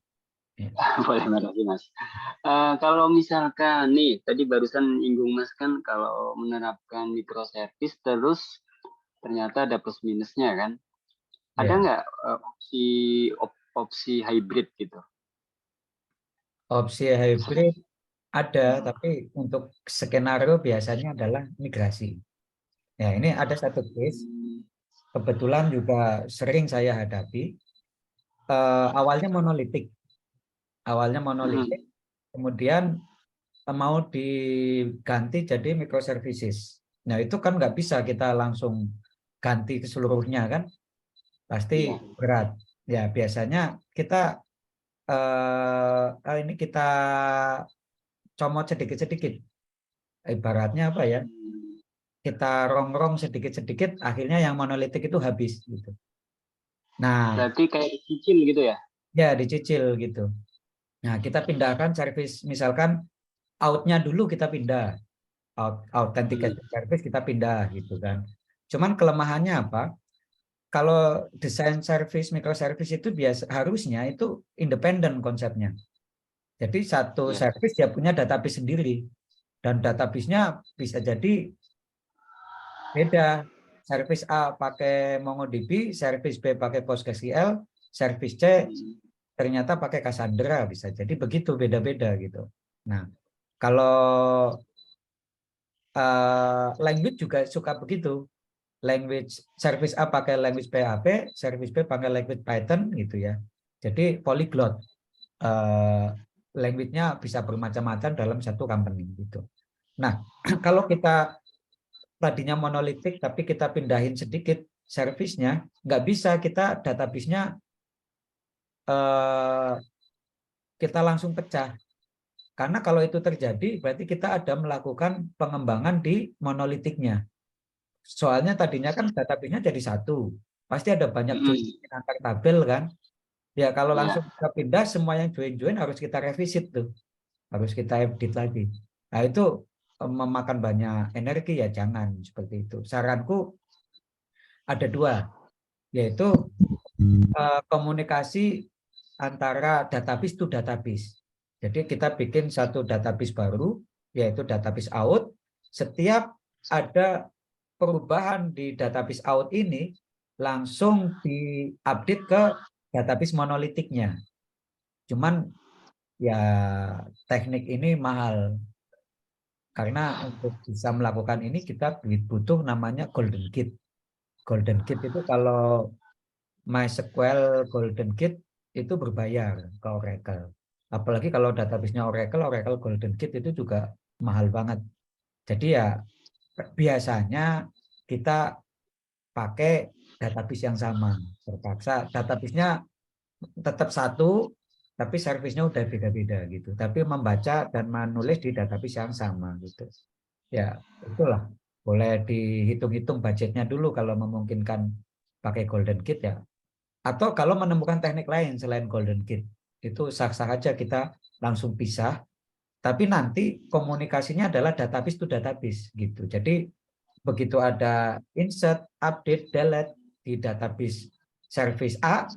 Ya. Boleh makasih Mas. Kalau misalkan nih tadi barusan inggung Mas kan kalau menerapkan microservice terus ternyata ada plus minusnya kan? Ada Ya. nggak opsi hybrid gitu? Opsi hybrid ada, tapi untuk skenario biasanya adalah migrasi. Ya, ini ada satu case, kebetulan juga sering saya hadapi. Awalnya monolitik, kemudian mau diganti jadi microservices. Nah, itu kan nggak bisa kita langsung ganti keseluruhnya kan, pasti Iya. berat. Ya, biasanya kita ini kita comot sedikit-sedikit. Ibaratnya apa ya? Kita rongrong sedikit-sedikit, akhirnya yang monolitik itu habis gitu. Nah, Berarti kayak dicicil gitu ya? ya dicicil gitu. Nah, kita pindahkan service, misalkan out-nya dulu kita pindah, authentication service kita pindah gitu kan. Cuman kelemahannya apa? kalau desain service, microservice itu harusnya itu independen konsepnya. Jadi satu Ya. service dia punya database sendiri. Dan database-nya bisa jadi beda. Service A pakai MongoDB, service B pakai PostgreSQL, service C ternyata pakai Cassandra, bisa jadi begitu, beda-beda gitu. Nah, kalau language juga suka begitu. Language service A pakai language PHP, service B pakai language Python gitu ya. Jadi polyglot. Language-nya bisa bermacam-macam dalam satu company gitu. Nah, kalau kita tadinya monolitik tapi kita pindahin sedikit service-nya, nggak bisa kita database-nya kita langsung pecah. Karena kalau itu terjadi, berarti kita ada melakukan pengembangan di monolitiknya. Soalnya tadinya kan database-nya jadi satu. Pasti ada banyak join antar tabel kan. Ya kalau langsung kita pindah, semua yang join-join harus kita revisit tuh. Harus kita update lagi. Nah itu memakan banyak energi, ya jangan seperti itu. Saranku ada dua, yaitu komunikasi antara database to database. Jadi kita bikin satu database baru, yaitu database out. Setiap ada perubahan di database out ini, langsung diupdate ke database monolitiknya. Cuman ya teknik ini mahal. Karena untuk bisa melakukan ini kita butuh namanya Golden Gate. Golden Gate itu kalau MySQL Golden Gate itu berbayar ke Oracle. Apalagi kalau database-nya Oracle Golden Gate itu juga mahal banget. Jadi ya biasanya kita pakai database yang sama. Terpaksa database-nya tetap satu, tapi servisnya udah beda-beda gitu. Tapi membaca dan menulis di database yang sama gitu. Ya, itulah. Boleh dihitung-hitung budgetnya dulu kalau memungkinkan pakai Golden Gate ya. Atau kalau menemukan teknik lain selain Golden Gate, itu sah-sah aja kita langsung pisah. Tapi nanti komunikasinya adalah database to database gitu. Jadi begitu ada insert, update, delete di database service A,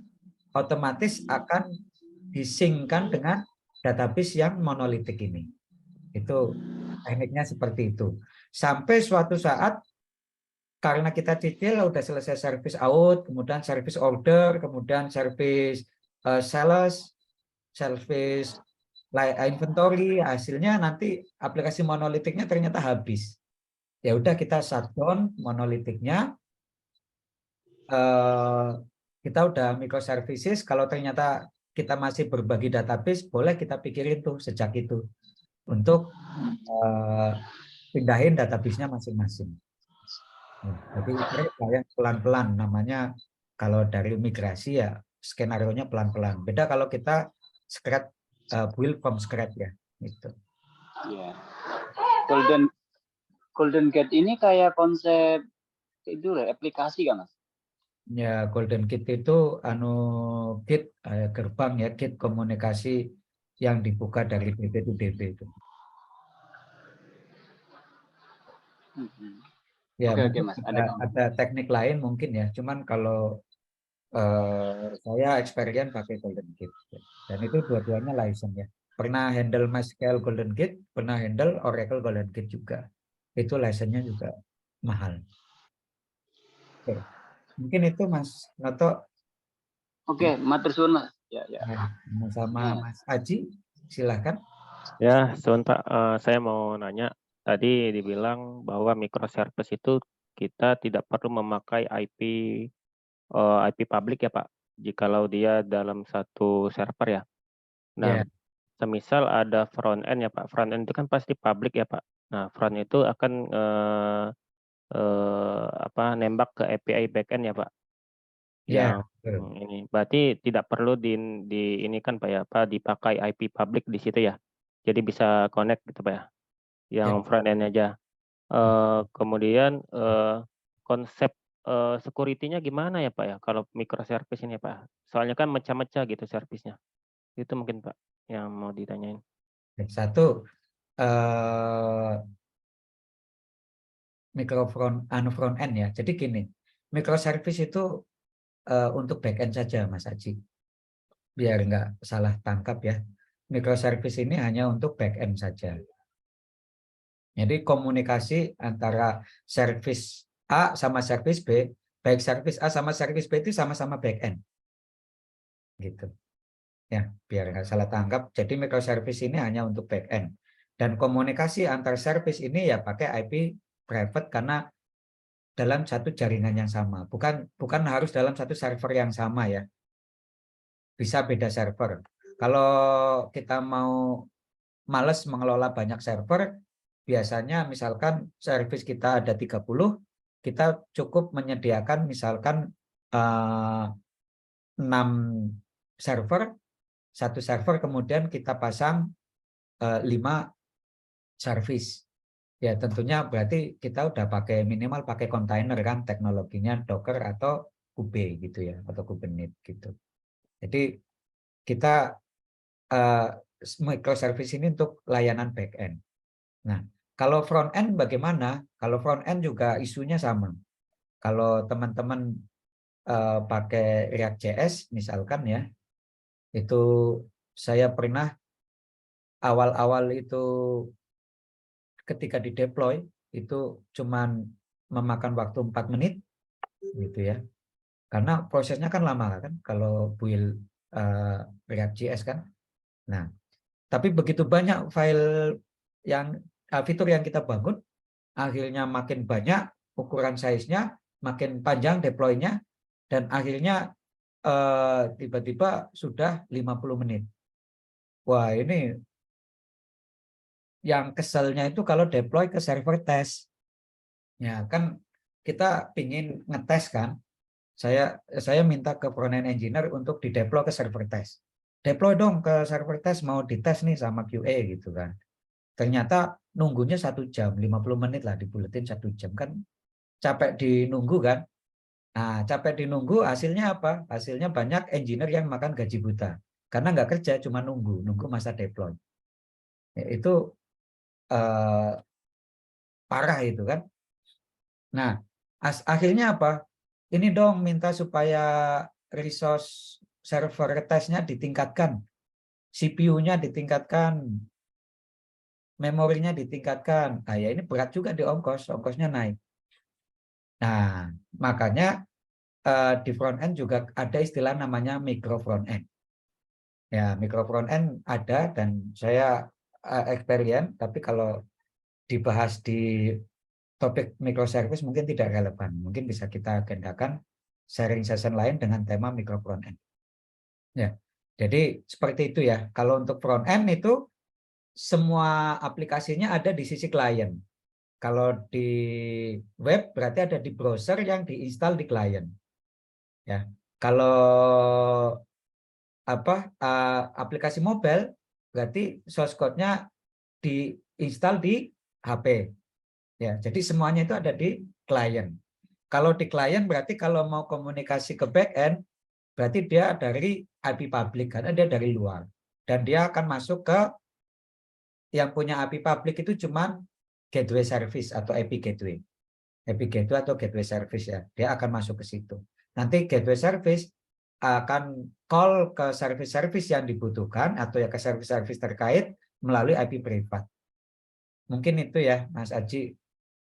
otomatis akan disingkan dengan database yang monolitik ini. Itu tekniknya seperti itu. Sampai suatu saat karena kita cicil udah selesai service out, kemudian service order, kemudian service sales, service inventory, hasilnya nanti aplikasi monolitiknya ternyata habis. Ya udah kita shutdown monolitiknya, kita udah microservices. Kalau ternyata kita masih berbagi database, boleh kita pikirin tuh sejak itu untuk pindahin database-nya masing-masing. Jadi pelan-pelan, namanya kalau dari migrasi ya skenario-nya pelan-pelan. Beda kalau kita build from scratch ya. Gitu. Ya. Golden Gate ini kayak konsep itu aplikasi kan Mas? Ya, Golden Gate itu gate gerbang ya, gate komunikasi yang dibuka dari DB to DB itu. Ya, Oke, mungkin Mas. ada teknik lain mungkin ya. Cuman kalau saya experience pakai Golden Gate. Dan itu dua-duanya license ya. Pernah handle MySQL Golden Gate, pernah handle Oracle Golden Gate juga. Itu license-nya juga mahal. Oke. Mungkin itu Mas Noto. Oke, matur suwun Mas. Ya. Sama Mas Aji, silakan. Ya, sebentar saya mau nanya. Tadi dibilang bahwa microservice itu kita tidak perlu memakai IP publik ya Pak, jikalau dia dalam satu server ya. Nah, semisal ada front end ya Pak, front end itu kan pasti publik ya Pak. Nah, front itu akan nembak ke API backend ya Pak. Yang ini berarti tidak perlu ini kan Pak ya, dipakai IP publik di situ ya. Jadi bisa connect gitu Pak ya. Yang front end aja. Kemudian konsep security-nya gimana ya Pak ya kalau microservice ini Pak? Soalnya kan mecah-mecah gitu servisnya. Itu mungkin Pak yang mau ditanyain. Satu, front end ya. Jadi gini, microservice itu untuk backend saja, Mas Aji. Biar nggak salah tangkap ya. Microservice ini hanya untuk backend saja. Jadi komunikasi antara service A sama service B, baik service A sama service B itu sama-sama backend. Gitu. Ya, biar nggak salah tangkap. Jadi microservice ini hanya untuk backend. Dan komunikasi antar service ini ya pakai IP private karena dalam satu jaringan yang sama. Bukan harus dalam satu server yang sama ya. Bisa beda server. Kalau kita mau males mengelola banyak server, biasanya misalkan service kita ada 30, kita cukup menyediakan misalkan 6 server, satu server kemudian kita pasang 5 service. Ya tentunya berarti kita udah pakai minimal pakai kontainer kan, teknologinya Docker atau Kube gitu ya, atau Kubernetes gitu. Jadi kita microservice ini untuk layanan backend. Nah, kalau front end bagaimana? Kalau front end juga isunya sama. Kalau teman-teman pakai React.js misalkan ya, itu saya pernah awal-awal itu ketika di deploy itu cuman memakan waktu 4 menit gitu ya. Karena prosesnya kan lama kan kalau build React.js kan. Nah, tapi begitu banyak file yang fitur yang kita bangun, akhirnya makin banyak ukuran size-nya, makin panjang deploy-nya, dan akhirnya tiba-tiba sudah 50 menit. Wah, ini yang keselnya itu kalau deploy ke server test. Ya, kan kita pingin ngetes kan. Saya minta ke front-end engineer untuk dideploy ke server test. Deploy dong ke server test, mau dites nih sama QA gitu kan. Ternyata nunggunya 1 jam, 50 menit lah dibuletin 1 jam kan. Capek dinunggu kan. Nah, capek dinunggu hasilnya apa? Hasilnya banyak engineer yang makan gaji buta. Karena nggak kerja, cuma nunggu masa deploy. Ya, itu parah itu kan. Nah, akhirnya apa? Ini dong minta supaya resource server testnya ditingkatkan. CPU-nya ditingkatkan. Memorinya ditingkatkan. Nah, ya ini berat juga di ongkosnya naik. Nah, makanya di front end juga ada istilah namanya micro front end. Ya, micro front end ada dan saya experience, tapi kalau dibahas di topik microservice mungkin tidak relevan. Mungkin bisa kita agendakan sharing session lain dengan tema micro front end. Ya, jadi seperti itu ya. Kalau untuk front end itu semua aplikasinya ada di sisi klien. Kalau di web berarti ada di browser yang diinstal di klien. Ya, kalau aplikasi mobile berarti source code-nya diinstal di HP. Ya, jadi semuanya itu ada di klien. Kalau di klien berarti kalau mau komunikasi ke backend berarti dia dari IP public karena dia dari luar dan dia akan masuk ke yang punya IP public itu cuman gateway service atau IP gateway. IP gateway atau gateway service ya. Dia akan masuk ke situ. Nanti gateway service akan call ke service-service yang dibutuhkan atau ya ke service-service terkait melalui IP privat. Mungkin itu ya Mas Aji,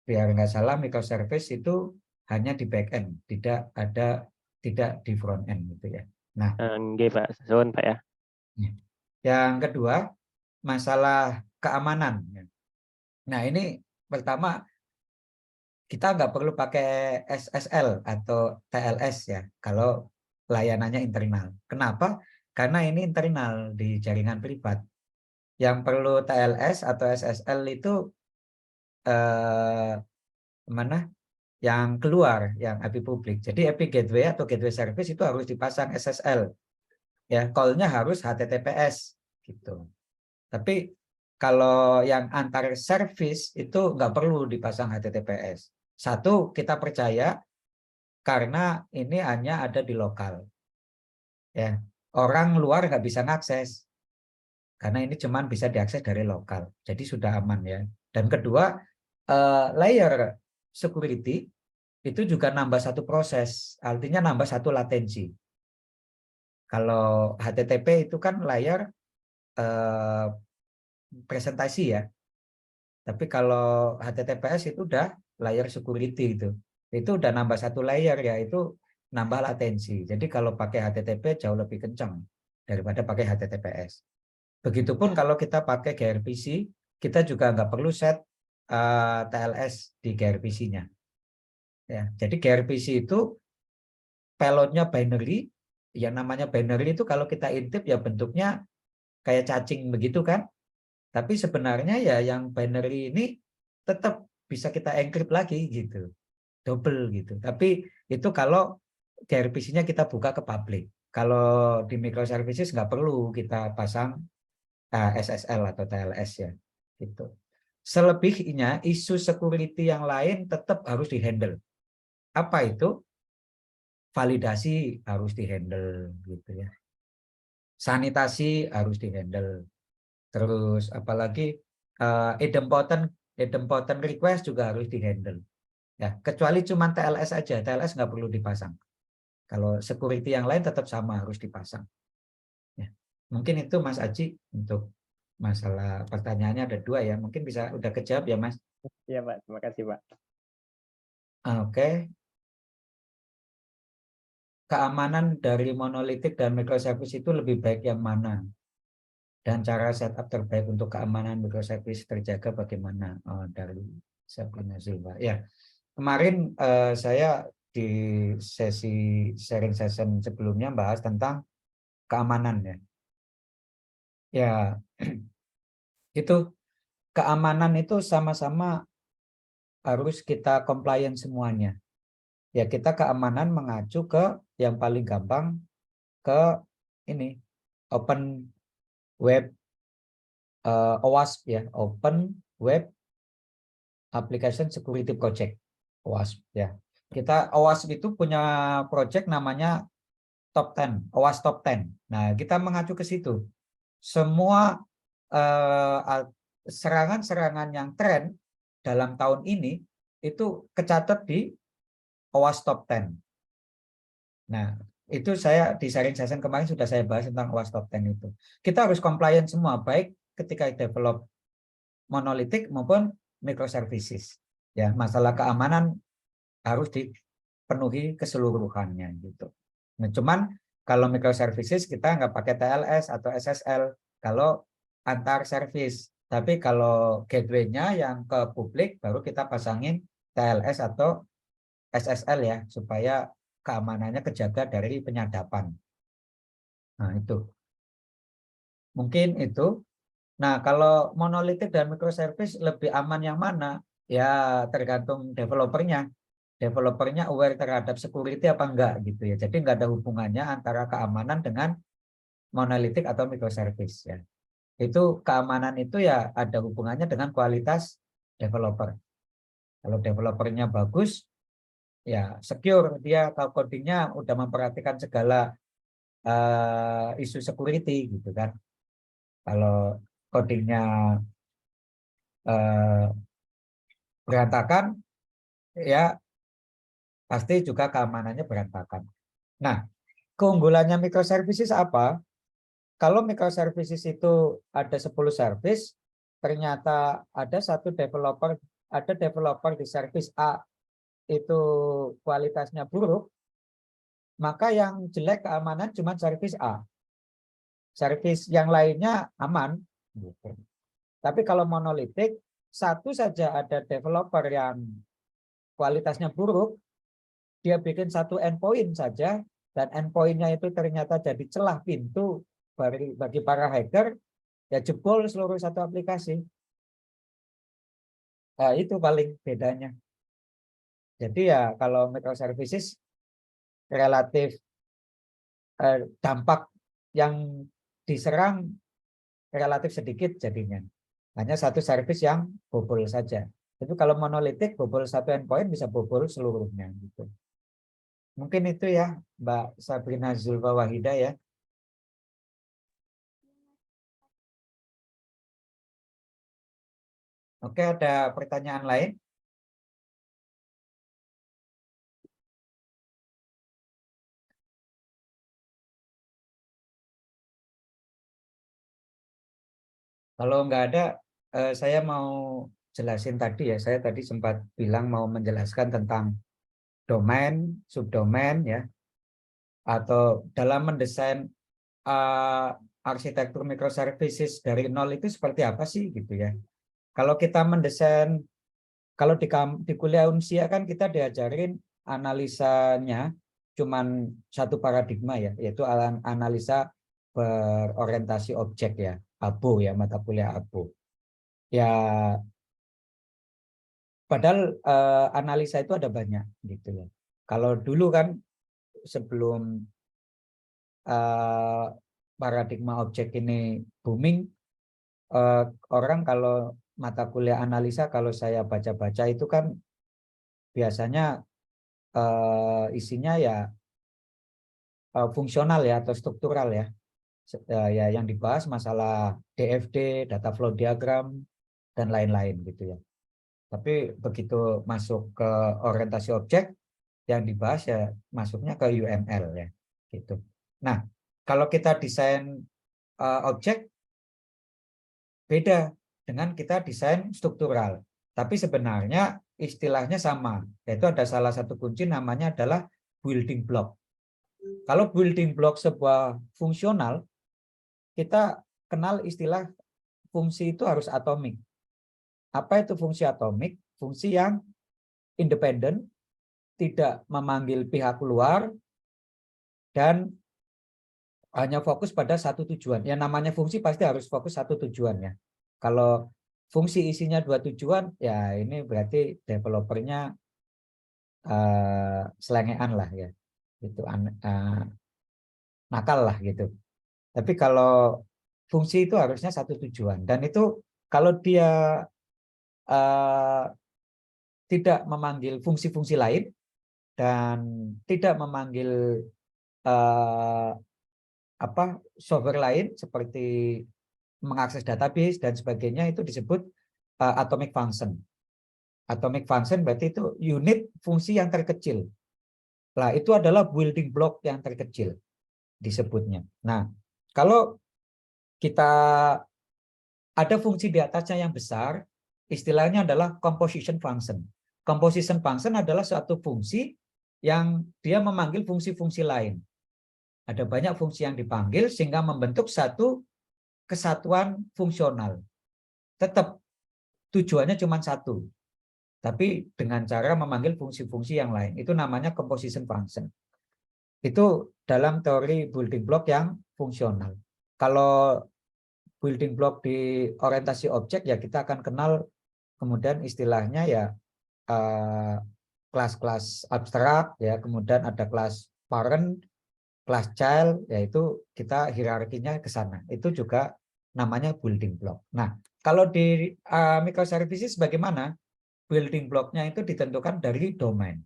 biar nggak salah microservice itu hanya di back-end, tidak di front-end gitu ya. Nah, nggih Pak, suwun Pak ya. Yang kedua, masalah keamanan. Nah, ini pertama kita nggak perlu pakai SSL atau TLS ya kalau layanannya internal. Kenapa? Karena ini internal di jaringan privat. Yang perlu TLS atau SSL itu mana? Yang keluar, yang IP publik. Jadi IP gateway atau gateway service itu harus dipasang SSL. Ya, call-nya harus HTTPS gitu. Tapi kalau yang antar service itu nggak perlu dipasang HTTPS. Satu, kita percaya karena ini hanya ada di lokal. Ya, orang luar nggak bisa mengakses karena ini cuma bisa diakses dari lokal. Jadi sudah aman ya. Dan kedua, layer security itu juga nambah satu proses, artinya nambah satu latensi. Kalau HTTP itu kan layar presentasi ya, tapi kalau HTTPS itu udah layar security itu udah nambah satu layer ya, itu nambah latensi. Jadi kalau pakai HTTP jauh lebih kencang daripada pakai HTTPS. Begitupun kalau kita pakai gRPC, kita juga nggak perlu set TLS di gRPC-nya. Ya, jadi gRPC itu payload-nya binary. Yang namanya binary itu kalau kita intip ya bentuknya kayak cacing begitu kan. Tapi sebenarnya ya yang binary ini tetap bisa kita encrypt lagi gitu. Double gitu. Tapi itu kalau gRPC-nya kita buka ke public. Kalau di microservices nggak perlu kita pasang SSL atau TLS ya. Gitu. Selebihnya isu security yang lain tetap harus dihandle. Apa itu? Validasi harus dihandle gitu ya. Sanitasi harus dihandle. Terus apalagi idempotent request juga harus dihandle. Ya, kecuali cuma TLS aja, TLS nggak perlu dipasang. Kalau security yang lain tetap sama harus dipasang. Ya. Mungkin itu Mas Aji untuk masalah pertanyaannya ada 2 ya. Mungkin bisa udah kejawab ya Mas. Iya Pak, terima kasih Pak. Oke. Keamanan dari monolitik dan microservice itu lebih baik yang mana? Dan cara setup terbaik untuk keamanan microservice terjaga bagaimana? Dari Sabrina Zulfa. Ya, kemarin saya di sesi sharing session sebelumnya bahas tentang keamanan ya. Ya, itu keamanan itu sama-sama harus kita compliant semuanya. Ya, kita keamanan mengacu ke yang paling gampang ke ini Open Web OWASP ya, Open Web Application Security Project OWASP ya. Kita OWASP itu punya project namanya Top 10, OWASP Top 10. Nah, kita mengacu ke situ. Semua serangan-serangan yang tren dalam tahun ini itu kecatat di OWASP Top 10. Nah, itu saya di sharing session kemarin sudah saya bahas tentang OWASP Top 10 itu. Kita harus compliant semua, baik ketika develop monolitik maupun microservices. Ya, masalah keamanan harus dipenuhi keseluruhannya gitu. Nah, cuman kalau microservices kita nggak pakai TLS atau SSL kalau antar service. Tapi kalau gateway-nya yang ke publik baru kita pasangin TLS atau SSL ya supaya keamanannya kejaga dari penyadapan. Nah, itu. Mungkin itu. Nah, kalau monolitik dan microservice lebih aman yang mana? Ya, tergantung developernya. Developernya aware terhadap security apa enggak gitu ya. Jadi enggak ada hubungannya antara keamanan dengan monolitik atau microservice ya. Itu keamanan itu ya ada hubungannya dengan kualitas developer. Kalau developernya bagus, ya secure, dia kalau codingnya udah memperhatikan segala isu security gitu kan. Kalau codingnya berantakan, ya pasti juga keamanannya berantakan. Nah, keunggulannya microservices apa? Kalau microservices itu ada 10 service, ternyata ada developer di service A itu kualitasnya buruk, maka yang jelek keamanan cuma service A. Service yang lainnya aman. Gitu. Tapi kalau monolitik, satu saja ada developer yang kualitasnya buruk, dia bikin satu endpoint saja, dan endpointnya itu ternyata jadi celah pintu bagi para hacker, ya jebol seluruh satu aplikasi. Nah, itu paling bedanya. Jadi ya kalau microservices relatif dampak yang diserang relatif sedikit jadinya. Hanya satu service yang bobol saja. Tapi kalau monolitik bobol satu endpoint bisa bobol seluruhnya gitu. Mungkin itu ya Mbak Sabrina Zulfa Wahida ya. Oke, ada pertanyaan lain? Kalau nggak ada, saya mau jelasin tadi ya. Saya tadi sempat bilang mau menjelaskan tentang domain, subdomain ya, atau dalam mendesain arsitektur microservices dari nol itu seperti apa sih gitu ya. Kalau kita mendesain, kalau di kuliah Unsia kan kita diajarin analisanya cuman satu paradigma ya, yaitu analisa berorientasi objek ya, ABO ya, mata kuliah ABO. Ya, padahal analisa itu ada banyak gitu ya. Kalau dulu kan sebelum paradigma objek ini booming, orang kalau mata kuliah analisa, kalau saya baca-baca itu kan biasanya isinya ya fungsional ya atau struktural ya. Ya yang dibahas masalah DFD, data flow diagram, dan lain-lain gitu ya. Tapi begitu masuk ke orientasi objek, yang dibahas ya masuknya ke UML ya gitu. Nah, kalau kita desain objek beda dengan kita desain struktural. Tapi sebenarnya istilahnya sama, yaitu ada salah satu kunci namanya adalah building block. Kalau building block sebuah fungsional, kita kenal istilah fungsi itu harus atomik. Apa itu fungsi atomik? Fungsi yang independen, tidak memanggil pihak luar, dan hanya fokus pada satu tujuan. Yang namanya fungsi pasti harus fokus satu tujuan ya. Kalau fungsi isinya dua tujuan, ya ini berarti developernya selengean lah ya, gitu, nakal lah gitu. Tapi kalau fungsi itu harusnya satu tujuan, dan itu kalau dia tidak memanggil fungsi-fungsi lain dan tidak memanggil software lain seperti mengakses database dan sebagainya, itu disebut atomic function. Atomic function berarti itu unit fungsi yang terkecil. Nah, itu adalah building block yang terkecil disebutnya. Nah, kalau kita ada fungsi di atasnya yang besar, istilahnya adalah composition function. Composition function adalah suatu fungsi yang dia memanggil fungsi-fungsi lain. Ada banyak fungsi yang dipanggil sehingga membentuk satu kesatuan fungsional. Tetap tujuannya cuma satu, tapi dengan cara memanggil fungsi-fungsi yang lain. Itu namanya composition function. Itu dalam teori building block yang fungsional. Kalau building block di orientasi objek ya kita akan kenal kemudian istilahnya ya kelas-kelas abstrak ya, kemudian ada kelas parent, kelas child, yaitu kita hierarkinya ke sana. Itu juga namanya building block. Nah, kalau di microservices bagaimana? Building blocknya itu ditentukan dari domain.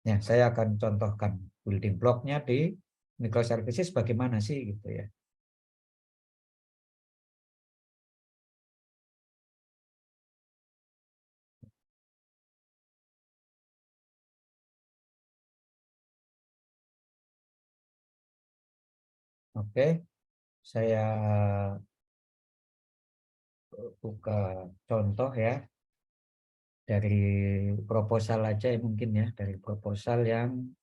Ya, saya akan contohkan building blocknya di microservices bagaimana sih gitu ya. Oke, saya buka contoh ya dari proposal aja ya, mungkin ya, dari proposal yang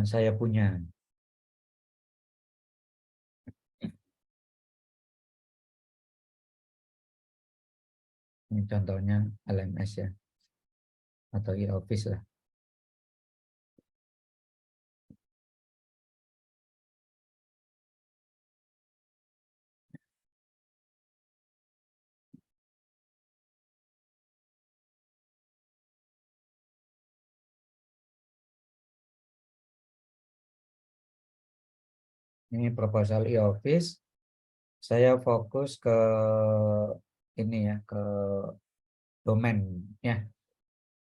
saya punya. Ini contohnya LMS ya, atau e-office lah. Ini proposal e-office. Saya fokus ke ini ya, ke domain ya.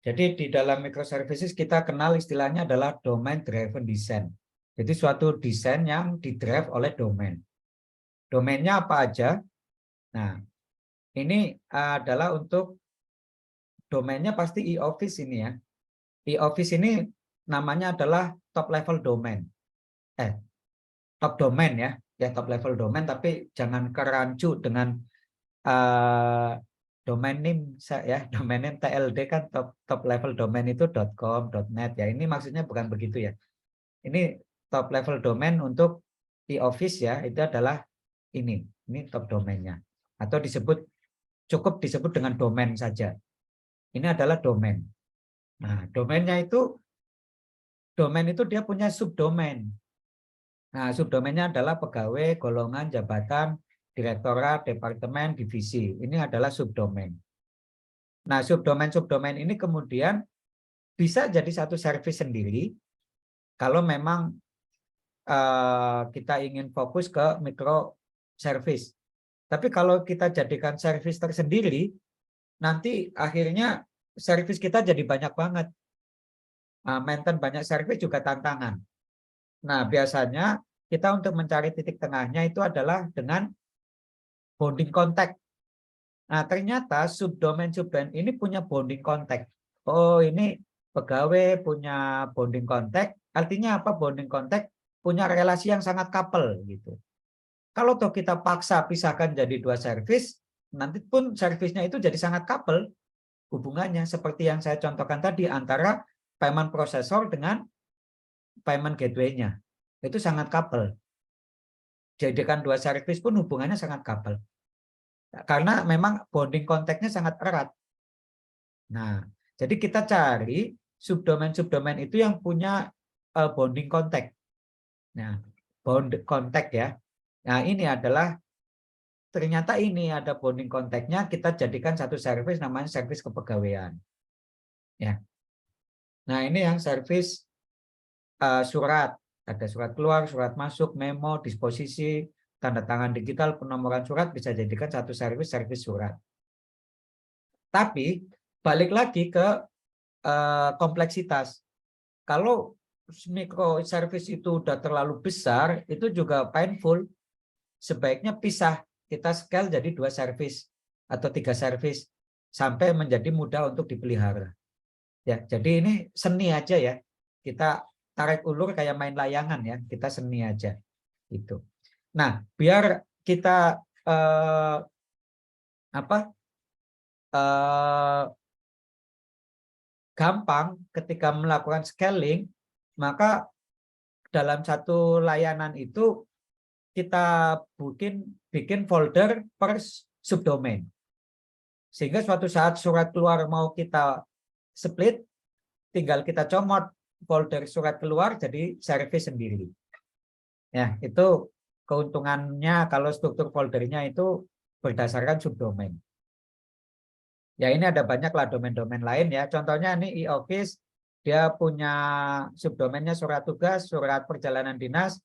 Jadi di dalam microservices kita kenal istilahnya adalah domain driven design. Jadi suatu desain yang didrive oleh domain. Domainnya apa aja? Nah, ini adalah untuk domainnya pasti e-office ini ya. E-office ini namanya adalah top level domain. Top domain ya, ya top level domain, tapi jangan kerancu dengan domain name ya, domain name TLD kan top level domain itu .com, .net ya. Ini maksudnya bukan begitu ya. Ini top level domain untuk e-office ya, itu adalah ini top domainnya. Atau cukup disebut dengan domain saja. Ini adalah domain. Nah, domainnya itu dia punya subdomain. Nah, subdomainnya adalah pegawai, golongan, jabatan, direktorat, departemen, divisi. Ini adalah subdomain. Nah, subdomain ini kemudian bisa jadi satu service sendiri kalau memang kita ingin fokus ke microservice. Tapi kalau kita jadikan service tersendiri, nanti akhirnya service kita jadi banyak banget. Maintain banyak service juga tantangan. Nah, biasanya kita untuk mencari titik tengahnya itu adalah dengan bonding contact. Nah, ternyata subdomain ini punya bonding contact. Oh, ini pegawai punya bonding contact. Artinya apa bonding contact? Punya relasi yang sangat couple gitu. Kalau toh kita paksa pisahkan jadi dua service, nanti pun servicenya itu jadi sangat couple hubungannya, seperti yang saya contohkan tadi antara payment processor dengan payment gateway-nya. Itu sangat couple. Jadikan dua service pun hubungannya sangat couple. Karena memang bonding contact-nya sangat erat. Nah, jadi kita cari subdomain itu yang punya bonding contact. Nah, bond contact ya. Nah, ini adalah ternyata ini ada bonding contact-nya, kita jadikan satu service namanya service kepegawaian. Ya. Nah, ini yang service surat. Ada surat keluar, surat masuk, memo, disposisi, tanda tangan digital, penomoran surat bisa jadikan satu service surat. Tapi balik lagi ke kompleksitas. Kalau microservice itu udah terlalu besar, itu juga painful. Sebaiknya pisah, kita scale jadi 2 service atau 3 service sampai menjadi mudah untuk dipelihara. Ya, jadi ini seni aja ya. Kita tarik ulur kayak main layangan ya, kita seni aja itu. Nah, biar kita gampang ketika melakukan scaling, maka dalam satu layanan itu kita bikin folder per subdomain. Sehingga suatu saat surat keluar mau kita split, tinggal kita comot folder surat keluar jadi service sendiri. Ya, itu keuntungannya kalau struktur foldernya itu berdasarkan subdomain. Ya, ini ada banyak lah domain-domain lain ya. Contohnya ini e-office, dia punya subdomainnya surat tugas, surat perjalanan dinas,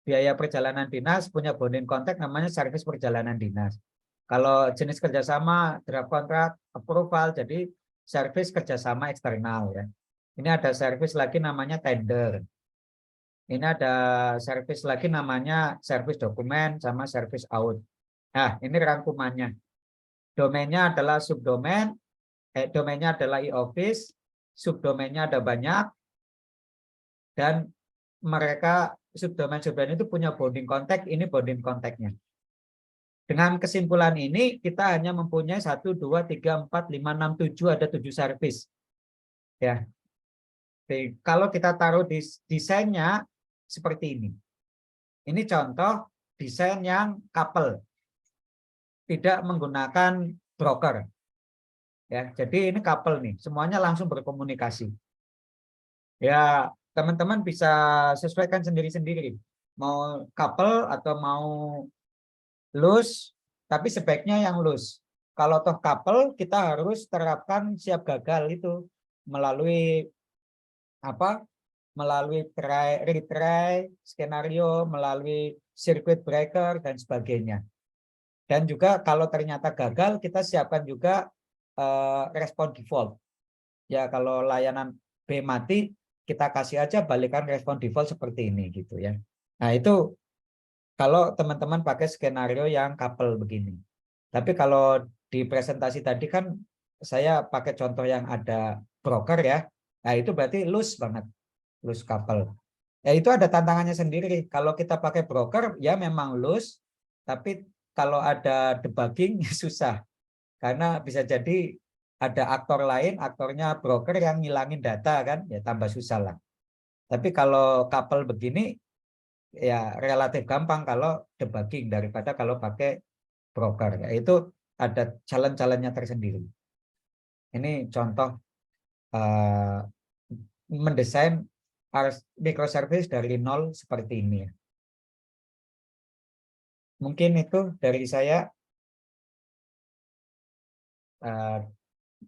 biaya perjalanan dinas, punya bonding contact namanya service perjalanan dinas. Kalau jenis kerjasama, draft kontrak, approval, jadi service kerjasama eksternal ya. Ini ada service lagi namanya tender. Ini ada service lagi namanya service dokumen sama service out. Nah, ini rangkumannya. Domainnya adalah subdomain, domainnya adalah e-office, subdomainnya ada banyak, dan mereka subdomain itu punya bonding contact, ini bonding contact-nya. Dengan kesimpulan ini, kita hanya mempunyai 1, 2, 3, 4, 5, 6, 7, ada 7 service. Ya. Jadi, kalau kita taruh di desainnya seperti ini. Ini contoh desain yang couple. Tidak menggunakan broker. Ya, jadi ini couple nih, semuanya langsung berkomunikasi. Ya, teman-teman bisa sesuaikan sendiri-sendiri. Mau couple atau mau loose, tapi sebaiknya yang loose. Kalau toh couple, kita harus terapkan siap gagal itu melalui melalui retry, skenario, melalui circuit breaker dan sebagainya. Dan juga kalau ternyata gagal, kita siapkan juga respon default. Ya, kalau layanan B mati, kita kasih aja balikan respon default seperti ini gitu ya. Nah, itu kalau teman-teman pakai skenario yang couple begini. Tapi kalau di presentasi tadi kan saya pakai contoh yang ada broker ya. Nah, itu berarti loose banget. Loose couple. Ya itu ada tantangannya sendiri. Kalau kita pakai broker ya memang loose, tapi kalau ada debugging susah. Karena bisa jadi ada aktor lain, aktornya broker yang ngilangin data kan, ya tambah susah lah. Tapi kalau couple begini ya relatif gampang kalau debugging daripada kalau pakai broker. Ya, itu ada challenge-challenge-nya tersendiri. Ini contoh mendesain microservice dari nol seperti ini. Mungkin itu dari saya.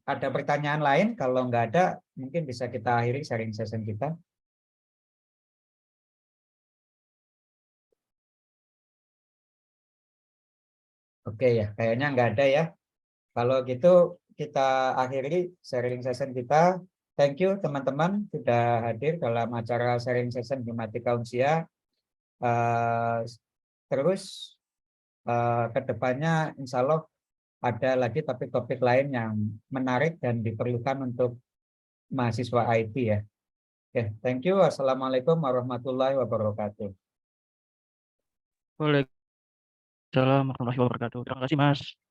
Ada pertanyaan lain? Kalau nggak ada, mungkin bisa kita akhiri sharing session kita. Oke ya, kayaknya nggak ada ya. Kalau gitu kita akhiri sharing session kita. Thank you teman-teman sudah hadir dalam acara sharing session Himatika Unsia. Terus ke depannya insya Allah ada lagi topik-topik lain yang menarik dan diperlukan untuk mahasiswa IT ya. Oke, thank you. Assalamualaikum warahmatullahi wabarakatuh. Waalaikumsalam warahmatullahi wabarakatuh. Terima kasih, Mas.